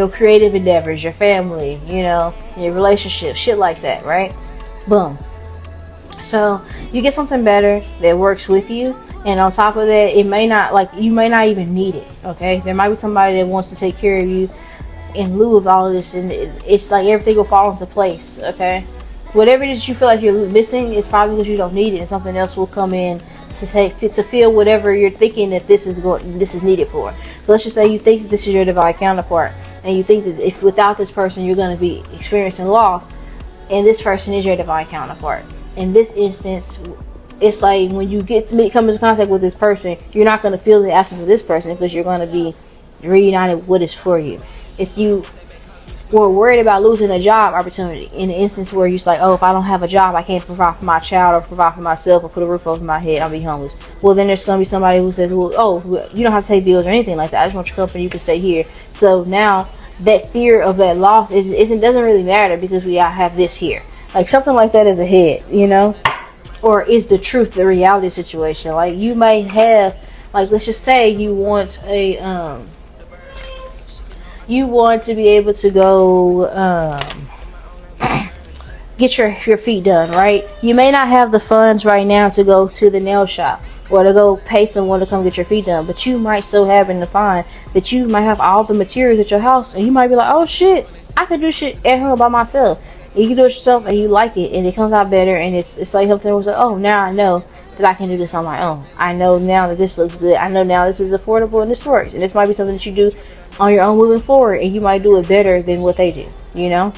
creative endeavors, your family, you know, your relationship, shit like that, right? Boom. So you get something better that works with you, and on top of that, it may not, like, you may not even need it, okay? There might be somebody that wants to take care of you in lieu of all of this, and it's like everything will fall into place, okay? Whatever it is you feel like you're missing, it's probably because you don't need it, and something else will come in to fill whatever you're thinking that this is needed for. So let's just say you think that this is your divine counterpart, and you think that if without this person you're going to be experiencing loss, and this person is your divine counterpart. In this instance, it's like when you come into contact with this person, you're not going to feel the absence of this person, because you're going to be reunited with what is for you. If you were worried about losing a job opportunity, in the instance where you're like, oh, if I don't have a job, I can't provide for my child or provide for myself or put a roof over my head, I'll be homeless. Well, then there's going to be somebody who says, well, oh, you don't have to pay bills or anything like that. I just want your company. You can stay here. So now that fear of that loss doesn't really matter, because we all have this here. Like something like that is ahead, you know? Or is the truth the reality situation? Like you might have, like, let's just say you want to be able to go get your feet done, right? You may not have the funds right now to go to the nail shop or to go pay someone to come get your feet done, but you might so happen to find that you might have all the materials at your house, and you might be like, oh shit, I can do shit at home by myself. You can do it yourself, and you like it, and it comes out better, and it's like something was like, oh, now I know that I can do this on my own. I know now that this looks good. I know now this is affordable and this works. And this might be something that you do on your own moving forward, and you might do it better than what they do, you know?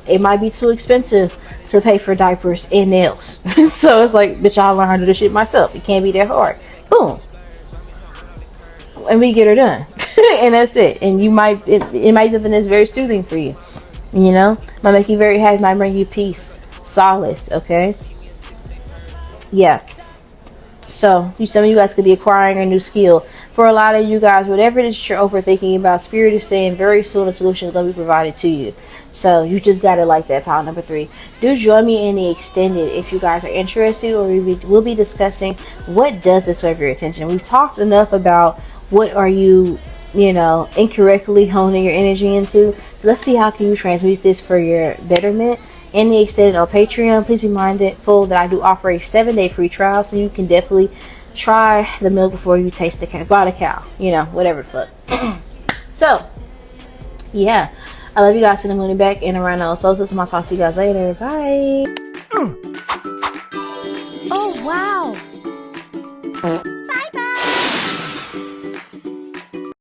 It might be too expensive to pay for diapers and nails. So it's like, bitch, I'll learn how to do this shit myself. It can't be that hard. Boom. And we get her done. And that's it. And it might be something that's very soothing for you. You know, might make you very happy, might bring you peace, solace, okay? Yeah. So, some of you guys could be acquiring a new skill. For a lot of you guys, whatever it is that you're overthinking about, Spirit is saying very soon a solution is going to be provided to you. So, you just got to like that, pile number 3. Do join me in the extended if you guys are interested, or we'll be discussing what does deserve your attention. We've talked enough about what are you incorrectly honing your energy into. So let's see how can you transmute this for your betterment. In the extended on Patreon, please be mindful that I do offer a 7-day free trial, so you can definitely try the milk before you taste the cow, buy the cow, whatever the fuck. So yeah, I love you guys, to the moon and back and around all socials. I'm gonna talk to you guys later. Bye.